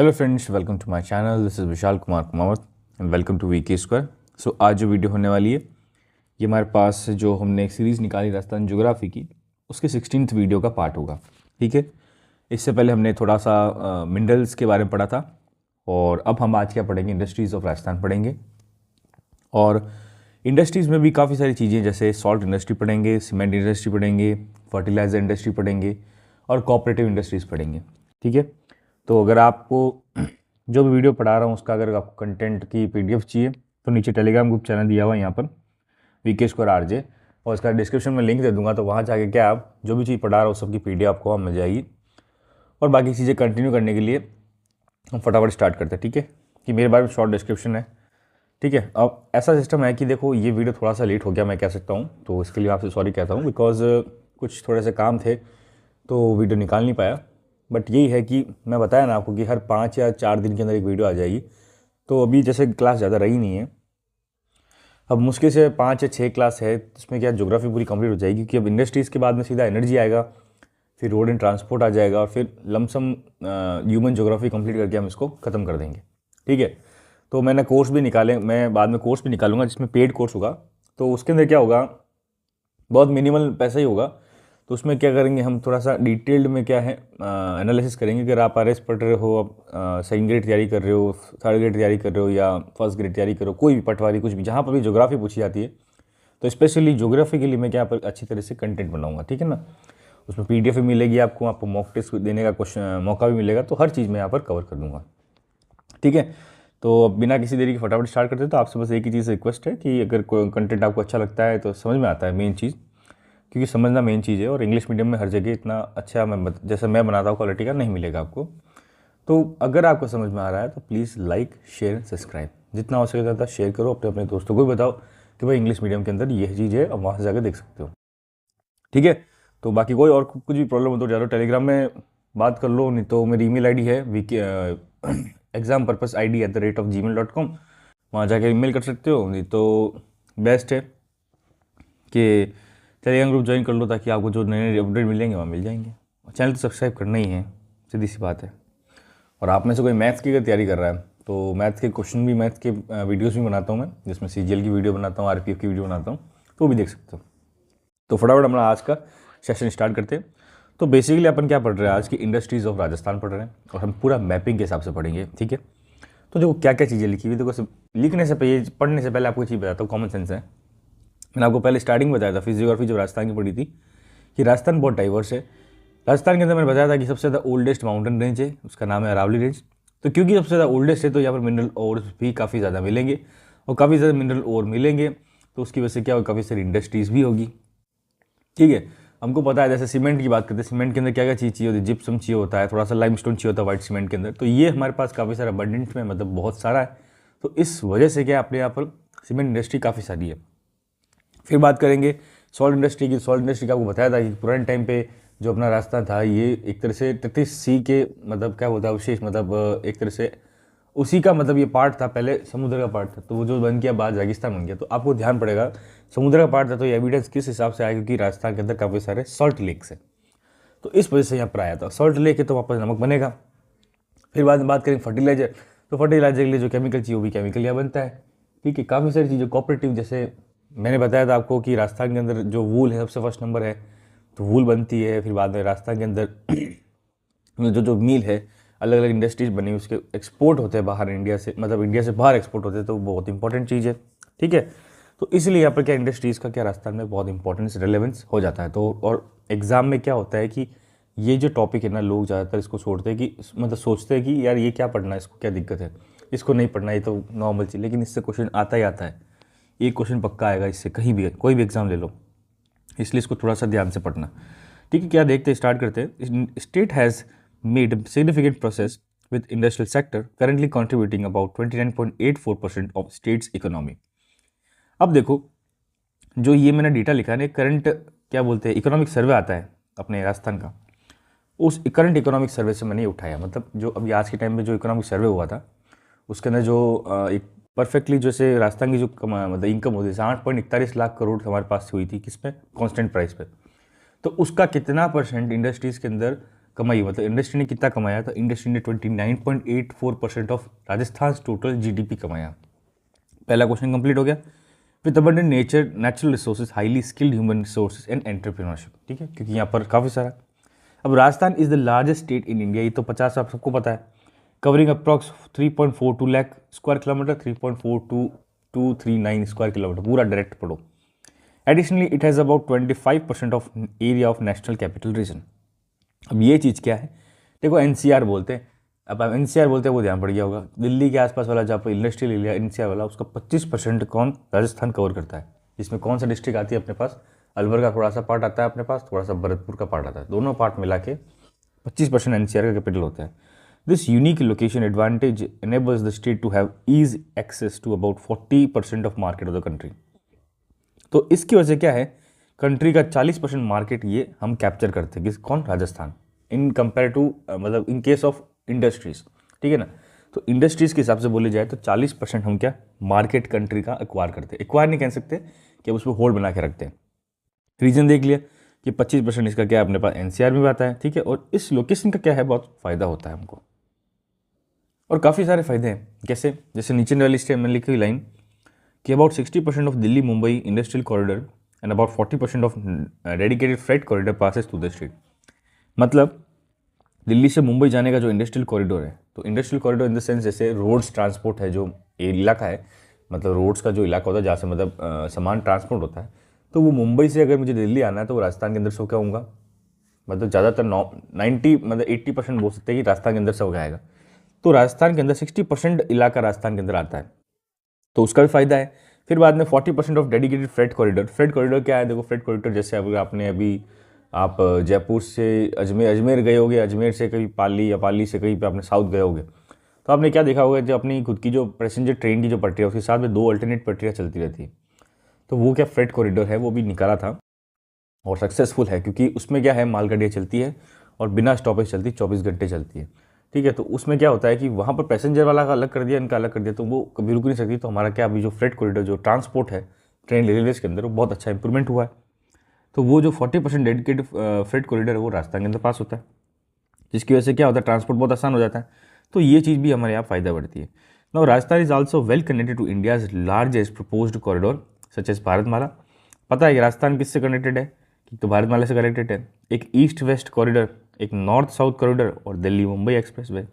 Hello friends, welcome to my channel. This is Vishal Kumar Kumawat and welcome to VK square. So आज जो video होने वाली है ये हमारे पास जो हमने एक सीरीज़ निकाली राजस्थान ज्योग्राफी की, उसके 16th वीडियो का पार्ट होगा। ठीक है, इससे पहले हमने थोड़ा सा मिनरल्स के बारे में पढ़ा था और अब हम आज क्या पढ़ेंगे, इंडस्ट्रीज़ ऑफ राजस्थान पढ़ेंगे। और इंडस्ट्रीज़ में भी काफ़ी सारी चीज़ें, जैसे सॉल्ट इंडस्ट्री पढ़ेंगे, सीमेंट इंडस्ट्री पढ़ेंगे, फर्टिलाइज़र इंडस्ट्री पढ़ेंगे और कोऑपरेटिव इंडस्ट्रीज़ पढ़ेंगे। ठीक है, तो अगर आपको जो भी वीडियो पढ़ा रहा हूँ उसका अगर आपको कंटेंट की पीडीएफ चाहिए तो नीचे टेलीग्राम ग्रुप चैनल दिया हुआ है यहाँ पर वीके स्क्वायर आरजे, और इसका डिस्क्रिप्शन में लिंक दे दूंगा। तो वहाँ जाके क्या आप जो भी चीज़ पढ़ा रहा हूँ सबकी पीडीएफ आपको वहाँ मिल जाएगी। और बाकी चीज़ें कंटिन्यू करने के लिए हम फटाफट स्टार्ट करते हैं। ठीक है, कि मेरे बारे में शॉर्ट डिस्क्रिप्शन है। ठीक है, अब ऐसा सिस्टम है कि देखो ये वीडियो थोड़ा सा लेट हो गया, मैं कह सकता हूँ, तो इसके लिए आपसे सॉरी कहता हूँ, बिकॉज कुछ थोड़े से काम थे तो वीडियो निकाल नहीं पाया। बट यही है कि मैं बताया ना आपको कि हर 5 या 4 दिन के अंदर एक वीडियो आ जाएगी। तो अभी जैसे क्लास ज़्यादा रही नहीं है, अब मुश्किल से 5 या 6 क्लास है, उसमें क्या ज्योग्राफी पूरी कंप्लीट हो जाएगी, कि अब इंडस्ट्रीज़ के बाद में सीधा एनर्जी आएगा, फिर रोड एंड ट्रांसपोर्ट आ जाएगा और फिर लमसम ह्यूमन ज्योग्राफी कंप्लीट करके हम इसको ख़त्म कर देंगे। ठीक है, तो मैंने कोर्स भी निकाले, मैं बाद में कोर्स भी निकालूंगा जिसमें पेड कोर्स होगा। तो उसके अंदर क्या होगा, बहुत मिनिमल पैसा ही होगा। तो उसमें क्या करेंगे, हम थोड़ा सा डिटेल्ड में क्या है एनालिसिस करेंगे। अगर आप आरएस पढ़ रहे हो, आप सेकंड ग्रेड तैयारी कर रहे हो, थर्ड ग्रेड तैयारी कर रहे हो या फर्स्ट ग्रेड तैयारी कर रहे हो, कोई भी पटवारी कुछ भी, जहाँ पर भी ज्योग्राफी पूछी जाती है, तो स्पेशली ज्योग्राफी के लिए मैं क्या पर अच्छी तरह से कंटेंट बनाऊंगा। ठीक है ना, उसमें पीडीएफ भी मिलेगी आपको मॉक टेस्ट देने का क्वेश्चन मौका भी मिलेगा। तो हर चीज़ मैं यहाँ पर कवर कर दूंगा। ठीक है, तो अब बिना किसी देरी के फटाफट स्टार्ट करते हैं। तो आपसे बस एक ही चीज़ रिक्वेस्ट है कि अगर कोई कंटेंट आपको अच्छा लगता है तो समझ में आता है, मेन चीज़, क्योंकि समझना मेन चीज़ है। और इंग्लिश मीडियम में हर जगह इतना अच्छा जैसे मैं बनाता हूँ क्वालिटी का नहीं मिलेगा आपको। तो अगर आपको समझ में आ रहा है तो प्लीज़ लाइक शेयर सब्सक्राइब, जितना हो सके ज़्यादा शेयर करो, अपने अपने दोस्तों को भी बताओ कि भाई इंग्लिश मीडियम के अंदर यह चीज़ है, और वहाँ से जाकर देख सकते हो। ठीक है, तो बाकी कोई और कुछ भी प्रॉब्लम हो तो ज़्यादा टेलीग्राम में बात कर लो, नहीं तो मेरी ईमेल आईडी है examperpusid@gmail.com, वहाँ जाकर ईमेल कर सकते हो। नहीं तो बेस्ट है कि टेलीग्राम ग्रुप ज्वाइन कर लो, ताकि आपको जो नए नए अपडेट मिलेंगे वहाँ मिल जाएंगे। और चैनल तो सब्सक्राइब करना ही है, सीधी सी बात है। और आप में से कोई मैथ्स की अगर तैयारी कर रहा है तो मैथ्स के क्वेश्चन भी, मैथ्स के वीडियोस भी बनाता हूँ मैं, जिसमें सीजीएल की वीडियो बनाता हूँ, आरपीएफ की वीडियो बनाता हूँ, तो भी देख सकते हो। तो फटाफट हम आज का सेशन स्टार्ट करते हैं। तो बेसिकली अपन क्या पढ़ रहे हैं आज की, इंडस्ट्रीज़ ऑफ राजस्थान पढ़ रहे हैं, और हम पूरा मैपिंग के हिसाब से पढ़ेंगे। ठीक है, तो देखो क्या क्या चीज़ें लिखी हुई, देखो लिखने से पहले, पढ़ने से पहले आपको चीज़ बताता हूँ, कॉमन सेंस है। मैंने आपको पहले स्टार्टिंग बताया था फिजियोग्राफी जब राजस्थान की पढ़ी थी, कि राजस्थान बहुत डाइवर्स है। राजस्थान के अंदर मैंने बताया था कि सबसे ज़्यादा ओल्डेस्ट माउंटेन रेंज है, उसका नाम है अरावली रेंज। तो क्योंकि सबसे ज़्यादा ओल्डेस्ट है तो यहाँ पर मिनरल ओर भी काफ़ी ज़्यादा मिलेंगे, और काफ़ी ज़्यादा मिनरल ओर मिलेंगे तो उसकी वजह से क्या होगा, काफ़ी सारी इंडस्ट्रीज़ भी होगी। ठीक है, हमको पता है, जैसे सीमेंट की बात करते हैं, सीमेंट के अंदर क्या क्या चीज़ चाहिए होती है, जिप्सम चाहिए होता है, थोड़ा सा लाइमस्टोन चाहिए होता है वाइट सीमेंट के अंदर। तो ये हमारे पास काफ़ी सारा अबंडेंट में, मतलब बहुत सारा है। तो इस वजह से क्या अपने यहाँ पर सीमेंट इंडस्ट्री काफ़ी सारी है। फिर बात करेंगे सॉल्ट इंडस्ट्री की। सॉल्ट इंडस्ट्री का आपको बताया था कि पुराने टाइम पे जो अपना राजस्थान था, ये एक तरह से 33C के, मतलब क्या होता है विशेष, मतलब एक तरह से उसी का, मतलब ये पार्ट था, पहले समुद्र का पार्ट था, तो वो जो बन गया बाद रेगिस्तान बन गया। तो आपको ध्यान पड़ेगा समुद्र का पार्ट था, तो ये एविडेंस किस हिसाब से आया, क्योंकि राजस्थान के अंदर काफ़ी सारे सॉल्ट लेक्स है, तो इस वजह से यहाँ पर आया था। सॉल्ट लेक है तो वापस नमक बनेगा। फिर बाद में बात करें फर्टिलाइजर, तो फर्टिलाइजर के लिए जो केमिकल चाहिए वो भी केमिकल यहाँ बनता है। ठीक है, काफ़ी सारी चीज़ें कोऑपरेटिव, जैसे मैंने बताया था आपको कि राजस्थान के अंदर जो वूल है सबसे फर्स्ट नंबर है, तो वूल बनती है। फिर बाद में राजस्थान के अंदर जो जो मील है, अलग अलग इंडस्ट्रीज बनी, उसके एक्सपोर्ट होते हैं बाहर इंडिया से, मतलब इंडिया से बाहर एक्सपोर्ट होते हैं, तो बहुत इंपॉर्टेंट चीज़ है। ठीक है, तो इसलिए यहाँ पर क्या इंडस्ट्रीज़ का क्या राजस्थान में बहुत इंपॉर्टेंस रिलेवेंस हो जाता है। तो और एग्ज़ाम में क्या होता है कि ये जो टॉपिक है ना, लोग ज़्यादातर इसको छोड़ते हैं, कि मतलब सोचते हैं कि यार ये क्या पढ़ना है, इसको क्या दिक्कत है, इसको नहीं पढ़ना, ये तो नॉर्मल चीज़, लेकिन इससे क्वेश्चन आता ही आता है। एक क्वेश्चन पक्का आएगा इससे, कहीं भी कोई भी एग्ज़ाम ले लो, इसलिए इसको थोड़ा सा ध्यान से पढ़ना। ठीक है, क्या देखते हैं, स्टार्ट करते हैं। State has made significant process with industrial sector currently contributing about 29.84% of states economy. अब देखो, जो ये मैंने डेटा लिखा है ना, करंट क्या बोलते हैं, इकोनॉमिक सर्वे आता है अपने राजस्थान का, उस करंट इकोनॉमिक सर्वे से मैंने उठाया। मतलब जो अभी आज के टाइम में जो इकोनॉमिक सर्वे हुआ था, उसके अंदर जो एक परफेक्टली जैसे राजस्थान की जो मतलब इनकम होती है 8.41 लाख करोड़ हमारे पास हुई थी, किस पे, कांस्टेंट प्राइस पे। तो उसका कितना परसेंट इंडस्ट्रीज़ के अंदर कमाई, मतलब इंडस्ट्री ने कितना कमाया, तो इंडस्ट्री ने 29.84% ऑफ राजस्थान टोटल जीडीपी कमाया। पहला क्वेश्चन कंप्लीट हो गया। With abundant nature, natural resources, highly skilled human resources and entrepreneurship, ठीक है, क्योंकि यहाँ पर काफ़ी सारा। अब Rajasthan is the largest state in India, ये तो 50 आप सबको पता है, covering approx 3.42 lakh square kilometre, 3.4239 square kilometre, पूरा डायरेक्ट पढ़ो। Additionally it has about 25% of area of national capital region. अब ये चीज़ क्या है, देखो एनसीआर बोलते हैं, अब आप एनसीआर बोलते हैं वो ध्यान पड़ गया होगा, दिल्ली के आसपास वाला जहाँ पर इंडस्ट्रियल एरिया एनसीआर वाला, उसका 25% कौन, राजस्थान कवर करता है। इसमें कौन सा डिस्ट्रिक्ट आती है अपने पास, अलवर का थोड़ा सा पार्ट आता है अपने पास, थोड़ा सा भरतपुर का पार्ट आता है, दोनों पार्ट मिला के 25% एनसीआर का कैपिटल होता है। This unique location advantage enables the state to have ease access to about 40% of market of the country. तो इसकी वजह से क्या है, कंट्री का 40% मार्केट ये हम कैप्चर करते हैं, किस, कौन, राजस्थान, इन कंपेयर टू मतलब इन केस ऑफ इंडस्ट्रीज, ठीक है ना। तो इंडस्ट्रीज के हिसाब से बोली जाए तो 40% हम क्या मार्केट कंट्री का एक्वायर करते हैं, एक्वायर नहीं कह सकते कि अब उसमें होल्ड बना के रखते हैं। रीजन देख लिया कि 25% इसका क्या है अपने पास एनसीआर में आता है, ठीक है, और इस लोकेशन का क्या है बहुत फ़ायदा होता है हमको, और काफ़ी सारे फायदे हैं। कैसे, जैसे नीचे वाली स्टेट में लिखी हुई लाइन कि about 60% of Delhi Mumbai industrial corridor and about 40% of dedicated freight corridor passes through the state. मतलब दिल्ली से मुंबई जाने का जो इंडस्ट्रियल कॉरिडोर है, तो industrial corridor in the sense जैसे रोड्स ट्रांसपोर्ट है, जो इलाका है, मतलब रोड्स का जो इलाका होता है जहाँ से मतलब सामान ट्रांसपोर्ट होता है, तो वो मुंबई से अगर मुझे दिल्ली आना है तो वो राजस्थान के अंदर से होकर आऊँगा, मतलब ज़्यादातर 90 मतलब 80% बोल सकते हैं कि राजस्थान के अंदर से होकर आएगा। तो राजस्थान के अंदर 60% इलाका राजस्थान के अंदर आता है, तो उसका भी फायदा है। फिर बाद में 40% of dedicated freight corridor. Freight corridor क्या है, देखो फ्रेट कॉरिडोर जैसे अगर आपने अभी आप जयपुर से अजमेर गए होगे, अजमेर से कहीं पाली या पाली से कहीं पे आपने साउथ गए होगे, तो आपने क्या देखा होगा, जो अपनी खुद की जो पैसेंजर ट्रेन की जो पटरी है उसके साथ में 2 अल्टरनेट पटरियाँ चलती रहती है, तो वो क्या फ्रेट कॉरिडोर है, वो भी निकाला था और सक्सेसफुल है, क्योंकि उसमें क्या है मालगाड़ियाँ चलती है और बिना स्टॉपेज चलती, 24 घंटे चलती है, ठीक है। तो उसमें क्या होता है कि वहाँ पर पैसेंजर वाला का अलग कर दिया, इनका अलग कर दिया, तो वो कभी रुक नहीं सकती। तो हमारा क्या अभी जो फ्रेट कॉरिडोर जो ट्रांसपोर्ट है ट्रेन रेलवेज के अंदर, वो बहुत अच्छा इंप्रूवमेंट हुआ है। तो वो जो 40% डेडिकेटेड फ्रेट कॉरिडोर है वो राजस्थान के अंदर पास होता है, जिसकी वजह से क्या होता है ट्रांसपोर्ट बहुत आसान हो जाता है। तो ये चीज़ भी हमारे यहाँ फ़ायदा बढ़ती है। Now Rajasthan is also well connected to India's largest proposed corridor such as Bharatmala. पता है कि राजस्थान किससे कनेक्टेड है, तो भारतमाला से कनेक्टेड है। एक ईस्ट वेस्ट कॉरिडोर, एक नॉर्थ साउथ कॉरिडोर और दिल्ली मुंबई एक्सप्रेस वे।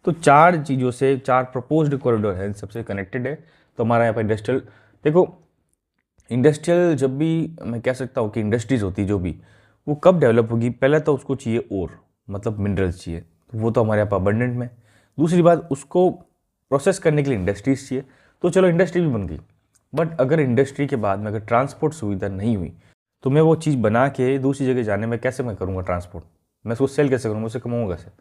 तो 4 चीज़ों से 4 प्रपोज्ड कॉरिडोर है, सबसे कनेक्टेड है। तो हमारा यहाँ पर इंडस्ट्रियल, देखो इंडस्ट्रियल जब भी मैं कह सकता हूँ कि इंडस्ट्रीज होती जो भी, वो कब डेवलप होगी, पहले तो उसको चाहिए और मतलब मिनरल्स चाहिए, तो वो तो हमारे यहाँ पर अबंडेंट में। दूसरी बात, उसको प्रोसेस करने के लिए इंडस्ट्रीज चाहिए, तो चलो इंडस्ट्री भी बन गई। बट अगर इंडस्ट्री के बाद में अगर ट्रांसपोर्ट सुविधा नहीं हुई, तो मैं वो चीज़ बना के दूसरी जगह जाने में कैसे मैं करूँगा ट्रांसपोर्ट, मैं उसको सेल कैसे करूँगा, उससे कमाऊँगा कैसे।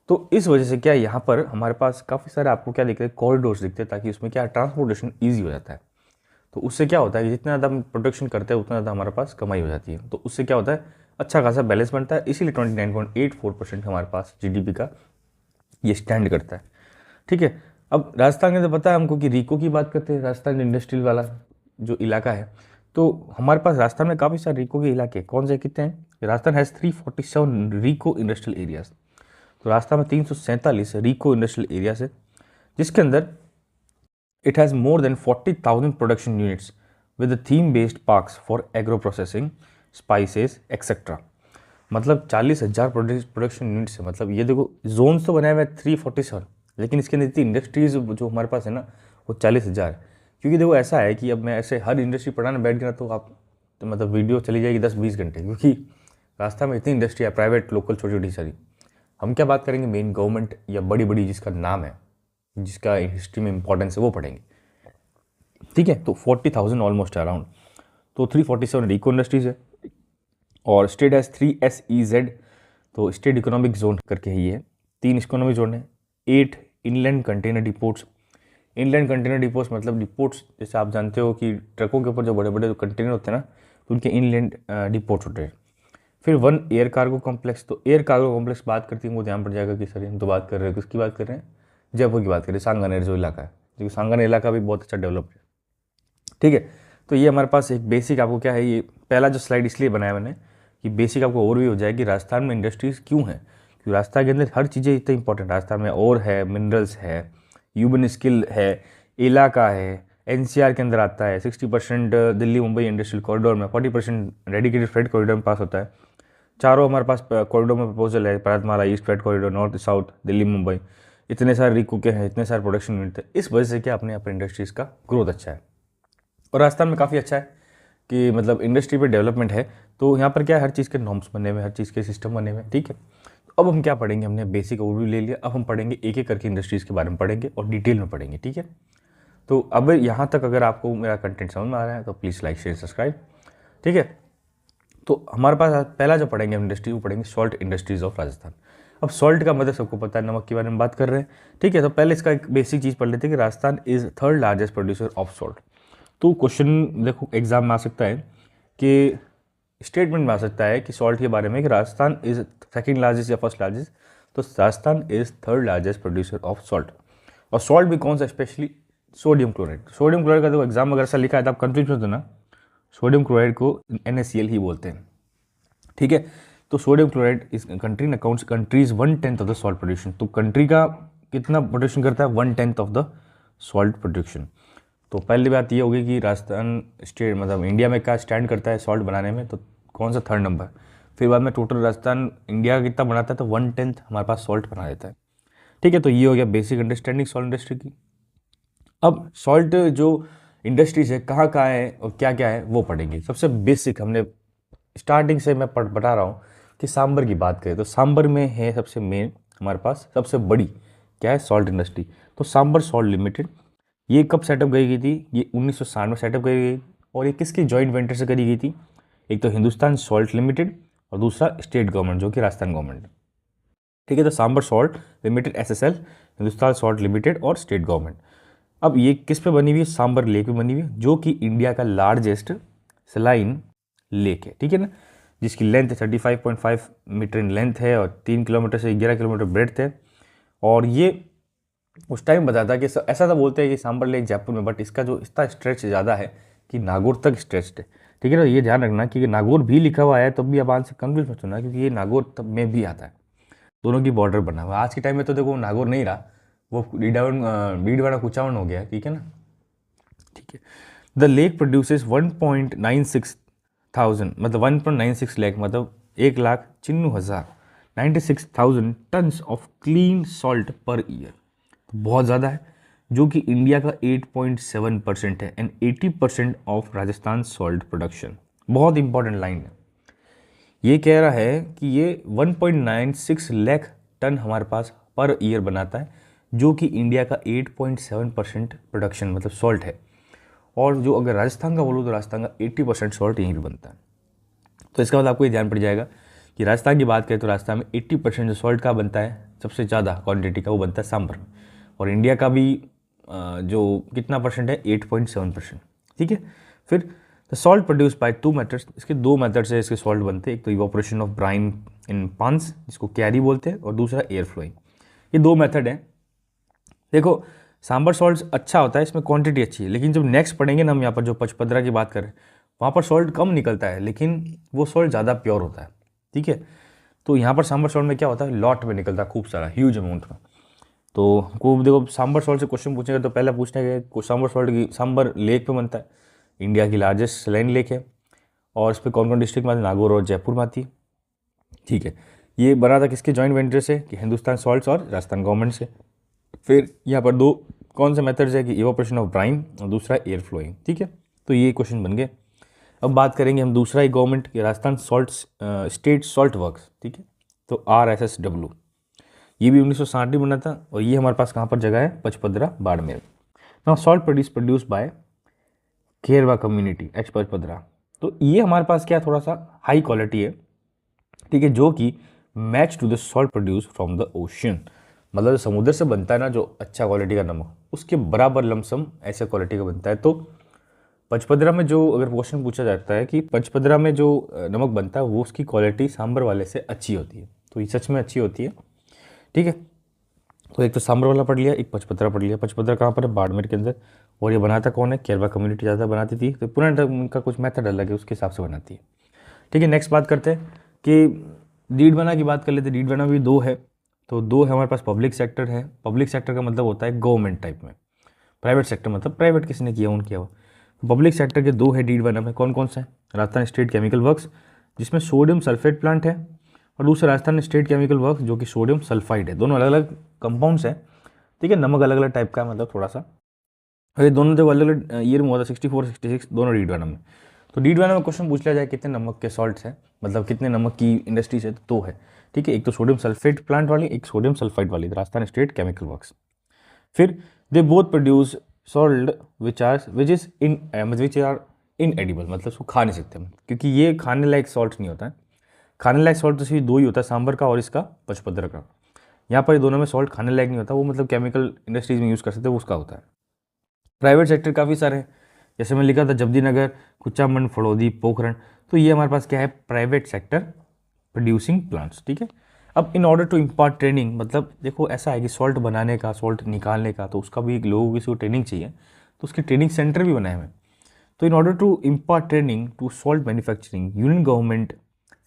तो इस वजह से क्या यहाँ पर हमारे पास काफ़ी सारे आपको क्या दिखते हैं कॉरिडोर्स दिखते हैं, ताकि उसमें क्या ट्रांसपोर्टेशन ईजी हो जाता है। तो उससे क्या होता है कि जितना ज़्यादा हम प्रोडक्शन करते हैं उतना ज़्यादा हमारे पास कमाई हो जाती है। तो उससे क्या होता है अच्छा खासा बैलेंस बनता है, इसीलिए 29.84% हमारे पास जीडीपी का ये स्टैंड करता है, ठीक है। अब राजस्थान के अंदर पता है हमको कि रीको की बात करते हैं, राजस्थान इंडस्ट्रियल वाला जो इलाका है, तो हमारे पास राजस्थान में काफ़ी सारे रीको के इलाके कौन से कितने हैं, Rajasthan has 347 RIICO industrial areas. तो राजस्थान में 347 रीको इंडस्ट्रियल एरियाज है, जिसके अंदर it has more than 40,000 production units with the theme-based parks for agro processing, spices, etc. मतलब 40,000 प्रोडक्शन यूनिट्स है। मतलब ये देखो जोन्स तो बनाए हुए 347, लेकिन इसके अंदर इतनी इंडस्ट्रीज जो हमारे पास है ना वो 40,000। क्योंकि देखो ऐसा है कि अब मैं ऐसे हर इंडस्ट्री पढ़ाने बैठ गया तो आप तो मतलब वीडियो चली जाएगी 10-20 घंटे, क्योंकि राजस्थान में इतनी इंडस्ट्री है, प्राइवेट लोकल छोटी छोटी सारी। हम क्या बात करेंगे, मेन गवर्नमेंट या बड़ी बड़ी जिसका नाम है, जिसका हिस्ट्री में इंपॉर्टेंस है, वो पढ़ेंगे, ठीक है। तो 40,000 ऑलमोस्ट अराउंड, तो 347 इको इंडस्ट्रीज है। और स्टेट हैज़ 3 SEZ, तो स्टेट इकोनॉमिक जोन करके ही है, 3 इकोनॉमिक जोन है। 8 इनलैंड कंटेनर डिपोट्स। इनलैंड कंटेनर डिपोट्स मतलब डिपोट्स, जैसे आप जानते हो कि ट्रकों के ऊपर जो बड़े बड़े जो कंटेनर होते हैं ना, तो उनके इनलैंड डिपोट्स होते हैं। फिर 1 एयर कार्गो कॉम्प्लेक्स। तो एयर कार्गो कॉम्प्लेक्स बात करती है वो ध्यान पड़ जाएगा कि सर हम तो बात कर रहे हैं, किसकी बात कर रहे हैं, जयपुर की बात कर रहे हैं, सांगानेर जो इलाका है, क्योंकि सांगानेर इलाका भी बहुत अच्छा डेवलप है, ठीक है। तो ये हमारे पास एक बेसिक आपको क्या है, ये पहला जो स्लाइड इसलिए बनाया मैंने कि बेसिक आपको ओवरव्यू हो जाए कि राजस्थान में इंडस्ट्रीज़ क्यों हैं। क्योंकि राजस्थान के अंदर हर चीज़ें इतनी इंपॉर्टेंट, राजस्थान में और है, मिनरल्स है, ह्यूमन स्किल है, इलाका है, एनसीआर के अंदर आता है, 60% दिल्ली मुंबई इंडस्ट्रियल कॉरिडोर में, 40% डेडिकेटेड फ्रेट कॉरिडोर में पास होता है। चारों हमारे पास कॉरिडोर में प्रपोजल है, Bharatmala, east freight corridor, north south, Delhi Mumbai, इतने सारे रिको के हैं, इतने सारे प्रोडक्शन यूनिट है। इस वजह से क्या अपने यहाँ पर इंडस्ट्रीज़ का ग्रोथ अच्छा है और राजस्थान में काफ़ी अच्छा है कि मतलब इंडस्ट्री पे डेवलपमेंट है। तो यहाँ पर क्या है, हर चीज़ के नॉर्म्स बने हुए, हर चीज़ के सिस्टम बने हुए, ठीक है। तो अब हम क्या पढ़ेंगे, हमने बेसिक ओवरव्यू ले लिया, अब हम पढ़ेंगे एक एक करके इंडस्ट्रीज़ के बारे में पढ़ेंगे और डिटेल में पढ़ेंगे, ठीक है। तो अब यहाँ तक अगर आपको मेरा कंटेंट समझ में आ रहा है तो प्लीज़ लाइक शेयर सब्सक्राइब, ठीक है। तो हमारे पास पहला जो पढ़ेंगे हम इंडस्ट्री, वो पढ़ेंगे सॉल्ट इंडस्ट्रीज़ ऑफ राजस्थान। अब सॉल्ट का मतलब सबको पता है, नमक के बारे में बात कर रहे हैं, ठीक है। तो पहले इसका एक बेसिक चीज़ पढ़ लेते हैं कि Rajasthan is third largest producer of salt. तो क्वेश्चन देखो एग्जाम में आ सकता है कि स्टेटमेंट में आ सकता है कि सॉल्ट के बारे में कि राजस्थान इज़ सेकंड लार्जेस्ट या फर्स्ट लार्जेस्ट, तो Rajasthan is third largest producer of salt. और सॉल्ट भी कौन सा, specially sodium chloride. Sodium chloride का देखो एग्जाम अगर ऐसा लिखा है तो आप कंफ्यूज मत होना, सोडियम क्लोराइड को NaCl ही बोलते हैं, ठीक है। तो सोडियम क्लोराइड इस country accounts countries 1/10 of the salt production. तो कंट्री का कितना प्रोडक्शन करता है, 1/10 ऑफ द सॉल्ट प्रोडक्शन। तो पहली बात ये होगी कि राजस्थान स्टेट मतलब इंडिया में क्या स्टैंड करता है सॉल्ट बनाने में, तो कौन सा थर्ड नंबर। फिर बाद में टोटल राजस्थान इंडिया का कितना बनाता है, तो 1/10 हमारे पास सॉल्ट बना देता है, ठीक है। तो ये हो गया बेसिक अंडरस्टैंडिंग सॉल्ट इंडस्ट्री की। अब सॉल्ट जो इंडस्ट्रीज है कहाँ कहाँ है और क्या क्या है वो पढ़ेंगे। सबसे बेसिक हमने स्टार्टिंग से मैं बता रहा हूँ कि सांबर की बात करें तो सांबर में है सबसे मेन हमारे पास सबसे बड़ी क्या है, सॉल्ट इंडस्ट्री। तो सांबर सॉल्ट लिमिटेड, ये कब सेटअप करी गई थी, ये 1960 में सेटअप करी गई और ये किसकी जॉइंट वेंचर से करी गई थी, एक तो हिंदुस्तान सॉल्ट लिमिटेड और दूसरा स्टेट गवर्नमेंट जो कि राजस्थान गवर्नमेंट, ठीक है। तो Sambhar salt limited SSL, Hindustan salt limited और स्टेट गवर्नमेंट। अब ये किस पे बनी हुई है, सांबर लेक पे बनी हुई है, जो कि इंडिया का लार्जेस्ट सलाइन लेक है, ठीक है ना, जिसकी लेंथ 35.5 मीटर इन लेंथ है और 3 किलोमीटर से 11 किलोमीटर ब्रेड्थ है। और ये उस टाइम बताया था कि ऐसा तो बोलते हैं कि सांबर लेक जयपुर में, बट इसका जो इसका स्ट्रेच ज़्यादा है कि नागौर तक स्ट्रेच्ड है, ठीक है ना। ये ध्यान रखना कि नागौर भी लिखा हुआ है, तब भी आप आंसर कंफ्यूज मत होना, क्योंकि ये नागौर तब में भी आता है, दोनों की बॉर्डर बना हुआ। आज के टाइम में तो देखो नागौर नहीं रहा, वो बीडवाड़ा कुचावन हो गया, ठीक है ना, ठीक है। द लेक प्रोड्यूसेस 1.96,000 मतलब 1.96 लाख मतलब 1,96,096 tons of clean salt per year, तो बहुत ज़्यादा है, जो कि इंडिया का 8.7% है and 80% of Rajasthan salt production. बहुत इंपॉर्टेंट लाइन है, ये कह रहा है कि ये 1.96 लाख टन हमारे पास पर ईयर बनाता है, जो कि इंडिया का 8.7% प्रोडक्शन मतलब सॉल्ट है। और जो अगर राजस्थान का बोलूँ तो राजस्थान का 80% सॉल्ट यहीं पर बनता है। तो इसका मतलब आपको ये ध्यान पड़ जाएगा कि राजस्थान की बात करें तो राजस्थान में 80% जो सॉल्ट का बनता है सबसे ज़्यादा क्वांटिटी का वो बनता है सांबर में, और इंडिया का भी जो कितना परसेंट है 8.7%, ठीक है। फिर the salt produce by 2 methods, इसके 2 मेथड्स है इसके सॉल्ट बनते हैं, एक तो इवापोरेशन ऑफ ब्राइन इन पान्स जिसको कैरी बोलते हैं और दूसरा एयर फ्लोइंग, ये 2 मेथड हैं। देखो सांबर सॉल्ट अच्छा होता है, इसमें क्वांटिटी अच्छी है, लेकिन जब नेक्स्ट पढ़ेंगे ना हम यहाँ पर जो पचपदरा की बात करें वहाँ पर सॉल्ट कम निकलता है लेकिन वो सॉल्ट ज़्यादा प्योर होता है, ठीक है। तो यहाँ पर सांबर सॉल्ट में क्या होता है, लॉट में निकलता है खूब सारा, ह्यूज अमाउंट में। तो को देखो सांबर सॉल्ट से क्वेश्चन पूछेंगे तो पहले पूछने के सांबर सॉल्ट की सांबर लेक पे बनता है, इंडिया की लार्जेस्ट सलाइन लेक है, और इस पर कौन कौन डिस्ट्रिक्ट में आती है, नागौर और जयपुर में आती है, ठीक है। ये बना था किसके जॉइंट वेंचर से, कि हिंदुस्तान सॉल्ट्स और राजस्थान गवर्नमेंट से। फिर यहाँ पर 2 कौन से मेथड्स है कि इवापोरेशन ऑफ ब्राइन और दूसरा एयर फ्लोइंग, ठीक है। तो ये क्वेश्चन बन गए। अब बात करेंगे हम दूसरा ही गवर्नमेंट के Rajasthan salt state salt works, ठीक है। तो RSSW ये भी 1960 में बना था और ये हमारे पास कहाँ पर जगह है, Pachpadra Barmer. Now salt produce by Kerwa community H Pachpadra. तो ये हमारे पास क्या थोड़ा सा हाई क्वालिटी है, ठीक है, जो कि match to the salt produce from the ocean, मतलब जो समुद्र से बनता है ना जो अच्छा क्वालिटी का नमक, उसके बराबर लमसम ऐसे क्वालिटी का बनता है। तो पचपदरा में जो अगर क्वेश्चन पूछा जाता है कि पचपदरा में जो नमक बनता है वो उसकी क्वालिटी सांबर वाले से अच्छी होती है, तो ये सच में अच्छी होती है, ठीक है। तो एक तो सांबर वाला पढ़ लिया, एक पचपदरा पढ़ लिया। पचपदरा कहाँ पर है, बाड़मेर के अंदर, और ये बनाता कौन है, केरवा कम्युनिटी ज़्यादा बनाती थी, तो पुराना उनका कुछ मेथड अलग है उसके हिसाब से बनाती है, ठीक है। नेक्स्ट बात करते हैं कि रीड बना की बात कर लेते हैं, रीड बना भी दो है, तो दो है हमारे पास। पब्लिक सेक्टर है, पब्लिक सेक्टर का मतलब होता है गवर्नमेंट टाइप में, प्राइवेट सेक्टर मतलब प्राइवेट किसी ने किया, उन किया हुआ। तो पब्लिक सेक्टर के दो है डीड वन में, कौन कौन सा है? राजस्थान स्टेट केमिकल वर्क्स जिसमें सोडियम सल्फेट प्लांट है, और दूसरा राजस्थान स्टेट केमिकल वर्क्स जो कि सोडियम सल्फाइड है। दोनों अलग अलग कंपाउंड्स हैं, ठीक है, नमक अलग अलग टाइप का है, मतलब थोड़ा सा। और ये दोनों जब अलग अलग ईयर में हुआ था 64 66 दोनों डीड वन में। तो डीड वन में क्वेश्चन पूछ लिया जाए कितने नमक के सॉल्ट्स हैं, मतलब कितने नमक की इंडस्ट्रीज है, तो दो है, ठीक है, एक तो सोडियम सल्फेट प्लांट वाली, एक सोडियम सल्फाइड वाली, राजस्थान स्टेट केमिकल वर्क्स। फिर they both produce salt which are inedible, मतलब उसको खा नहीं सकते हम, क्योंकि ये खाने लायक सॉल्ट नहीं होता है। खाने लायक सॉल्ट तो सिर्फ दो ही होता है, सांबर का और इसका पचपदर का। यहाँ पर ये दोनों में सॉल्ट खाने लायक नहीं होता, वो मतलब केमिकल इंडस्ट्रीज में यूज़ कर सकते हैं, वो उसका होता है। प्राइवेट सेक्टर काफ़ी सारे हैं, जैसे मैं लिखा था जब्दी नगर, कुचामन, फड़ौदी, पोखरण, तो ये हमारे पास क्या है? प्राइवेट सेक्टर प्रोड्यूसिंग प्लांट्स, ठीक है। अब in order to impart training, मतलब देखो ऐसा है कि सॉल्ट बनाने का, सॉल्ट निकालने का, तो उसका भी एक लोगों की ट्रेनिंग चाहिए, तो उसके ट्रेनिंग सेंटर भी बनाए हुए हैं। तो in order to impart training to salt manufacturing, union government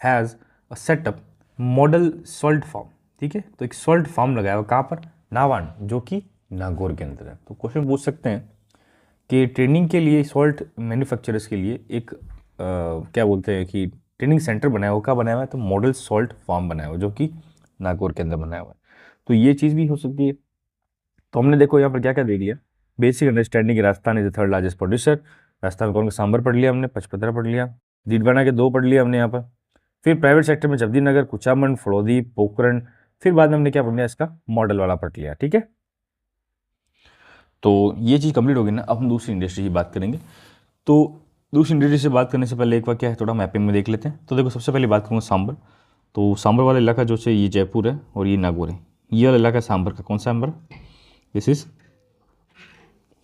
has a setup model salt farm, ठीक है। तो एक सॉल्ट फार्म लगाया हुआ कहाँ पर? नावान, जो कि नागौर के अंदर है। तो क्वेश्चन पूछ सकते हैं कि ट्रेनिंग के लिए सॉल्ट मैन्युफैक्चरर्स के लिए एक क्या बोलते हैं कि ट्रेनिंग सेंटर बनाया हुआ, कहाँ बनाया हुआ है? तो मॉडल सॉल्ट फार्म बनाया हुआ जो कि नागौर के अंदर बनाया हुआ है। तो ये चीज़ भी हो सकती है। तो हमने देखो यहाँ पर क्या क्या देख लिया, basic understanding, Rajasthan is the third largest producer. Rajasthan कौन का? सांबर पढ़ लिया हमने, पचपदरा पढ़ लिया, डीडवाना के दो पढ़ लिया हमने यहाँ पर। फिर प्राइवेट सेक्टर में जब्दी नगर, कुचामन, फड़ौदी, पोखरण, फिर बाद में हमने क्या पढ़ लिया? इसका मॉडल वाला पढ़ लिया, ठीक है। तो ये चीज़ कंप्लीट होगी ना। अब हम दूसरी इंडस्ट्री की बात करेंगे। तो दूसरी इंडस्ट्री से बात करने से पहले एक बार क्या है, थोड़ा मैपिंग में देख लेते हैं। तो देखो सबसे पहले बात करूँगा सांबर। तो सांबर वाला इलाका जो है ये जयपुर है और ये नागौर है। ये वाला इलाका सांबर का, कौन सा सांबर? दिस इज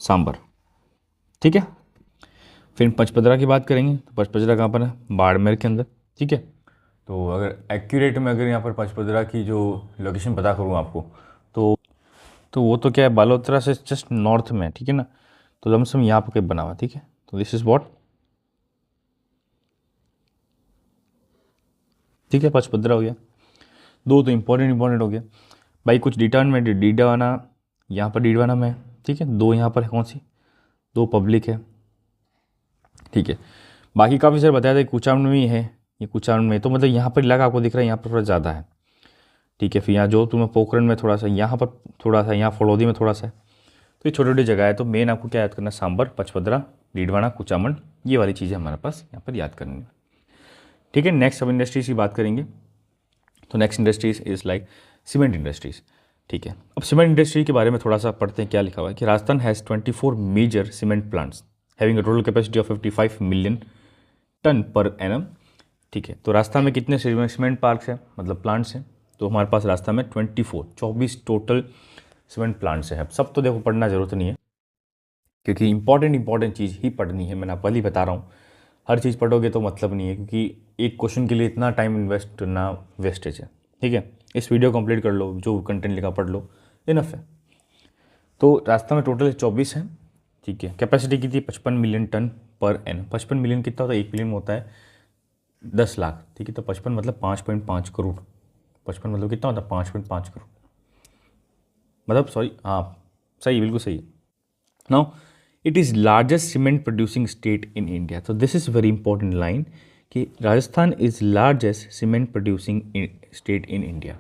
सांबर, ठीक है। फिर पचपदरा की बात करेंगे, तो पचपदरा कहाँ पर है? बाड़मेर के अंदर, ठीक है। तो अगर एक्यूरेट में अगर यहाँ पर पचपदरा की जो लोकेशन पता करूँ आपको, तो वो तो क्या है, बालोतरा से जस्ट नॉर्थ में, ठीक है ना। तो लमसम यहाँ पर कहीं बना हुआ, ठीक है। तो दिस इज वॉट, ठीक है, पचपदरा हो गया। दो तो इंपॉर्टेंट हो गया भाई। कुछ डिटर्न में डीडवाना, यहाँ पर डीडवाना में, ठीक है। दो यहाँ पर है, कौन सी? दो पब्लिक है, ठीक है। बाकी काफ़ी सारे बताया था, कुचामन में ही है, ये कुचामन में, तो मतलब यहाँ पर इलाका आपको दिख रहा है, यहाँ पर थोड़ा ज़्यादा है, ठीक है। फिर यहाँ जो तुम्हें पोखरण में थोड़ा सा, यहाँ पर थोड़ा सा, यहाँ फड़ौदी में थोड़ा सा है। तो ये छोटी छोटी जगह है। तो मेन आपको क्या याद करना? सांबर, पचपदरा, डीडवाना, कुचामन, ये वाली चीज़ें हमारे पास यहाँ पर याद करनी है, ठीक है। नेक्स्ट सब इंडस्ट्रीज की बात करेंगे। तो next industries is like cement industries, ठीक है। अब सीमेंट इंडस्ट्री के बारे में थोड़ा सा पढ़ते हैं। क्या लिखा हुआ है कि Rajasthan has 24 major cement plants having a total capacity of 55 million tonne per annum, ठीक है। तो राजस्थान में कितने सीमेंट पार्क्स हैं, मतलब प्लांट्स हैं? तो हमारे पास राजस्थान में 24 टोटल सीमेंट प्लांट्स हैं। अब सब तो देखो पढ़ना जरूरत नहीं है, क्योंकि इंपॉर्टेंट चीज़ ही पढ़नी है। मैंने आपको ही बता रहा हूँ, हर चीज़ पढ़ोगे तो मतलब नहीं है, क्योंकि एक क्वेश्चन के लिए इतना टाइम इन्वेस्ट करना वेस्टेज है, ठीक है। इस वीडियो कंप्लीट कर लो, जो कंटेंट लिखा पढ़ लो, इनफ है। तो राजस्थान में टोटल 24 है, ठीक है। कैपेसिटी कितनी? 55 मिलियन टन पर एन। 55 मिलियन कितना होता है? 1 मिलियन में होता है 10 लाख, ठीक है। तो 55 मतलब 5.5 करोड़। 55 मतलब कितना होता है? 5.5 करोड़, मतलब सॉरी, हाँ सही, बिल्कुल सही है। Now it is largest cement producing state in India. तो this is very important line कि Rajasthan is largest cement producing state in India,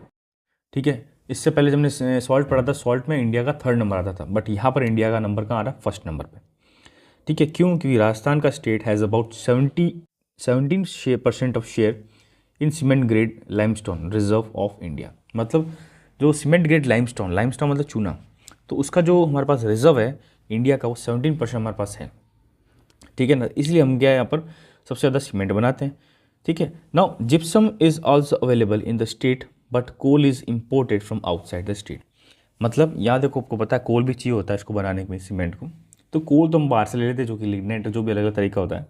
ठीक है। इससे पहले जब हमने सॉल्ट पढ़ा था, सॉल्ट में इंडिया का थर्ड नंबर आता था, बट यहाँ पर इंडिया का नंबर कहाँ आ रहा है? फर्स्ट नंबर पे, ठीक है। क्यों? क्योंकि राजस्थान का state has about 17% of share in cement grade limestone reserve of India. मतलब जो सीमेंट ग्रेड लाइमस्टोन मतलब चूना, तो उसका जो हमारे पास रिजर्व है इंडिया का, वो 17% हमारे पास है, ठीक है ना। इसलिए हम क्या है, यहाँ पर सबसे ज़्यादा सीमेंट बनाते हैं, ठीक है। Now gypsum is also available in the state but coal is imported from outside the state. मतलब यहाँ देखो, आपको पता है कोल भी चाहिए होता है इसको बनाने में, सीमेंट को। तो कोल तो हम बाहर से ले लेते हैं, जो कि लिग्नाइट, जो भी अलग अलग तरीका होता है।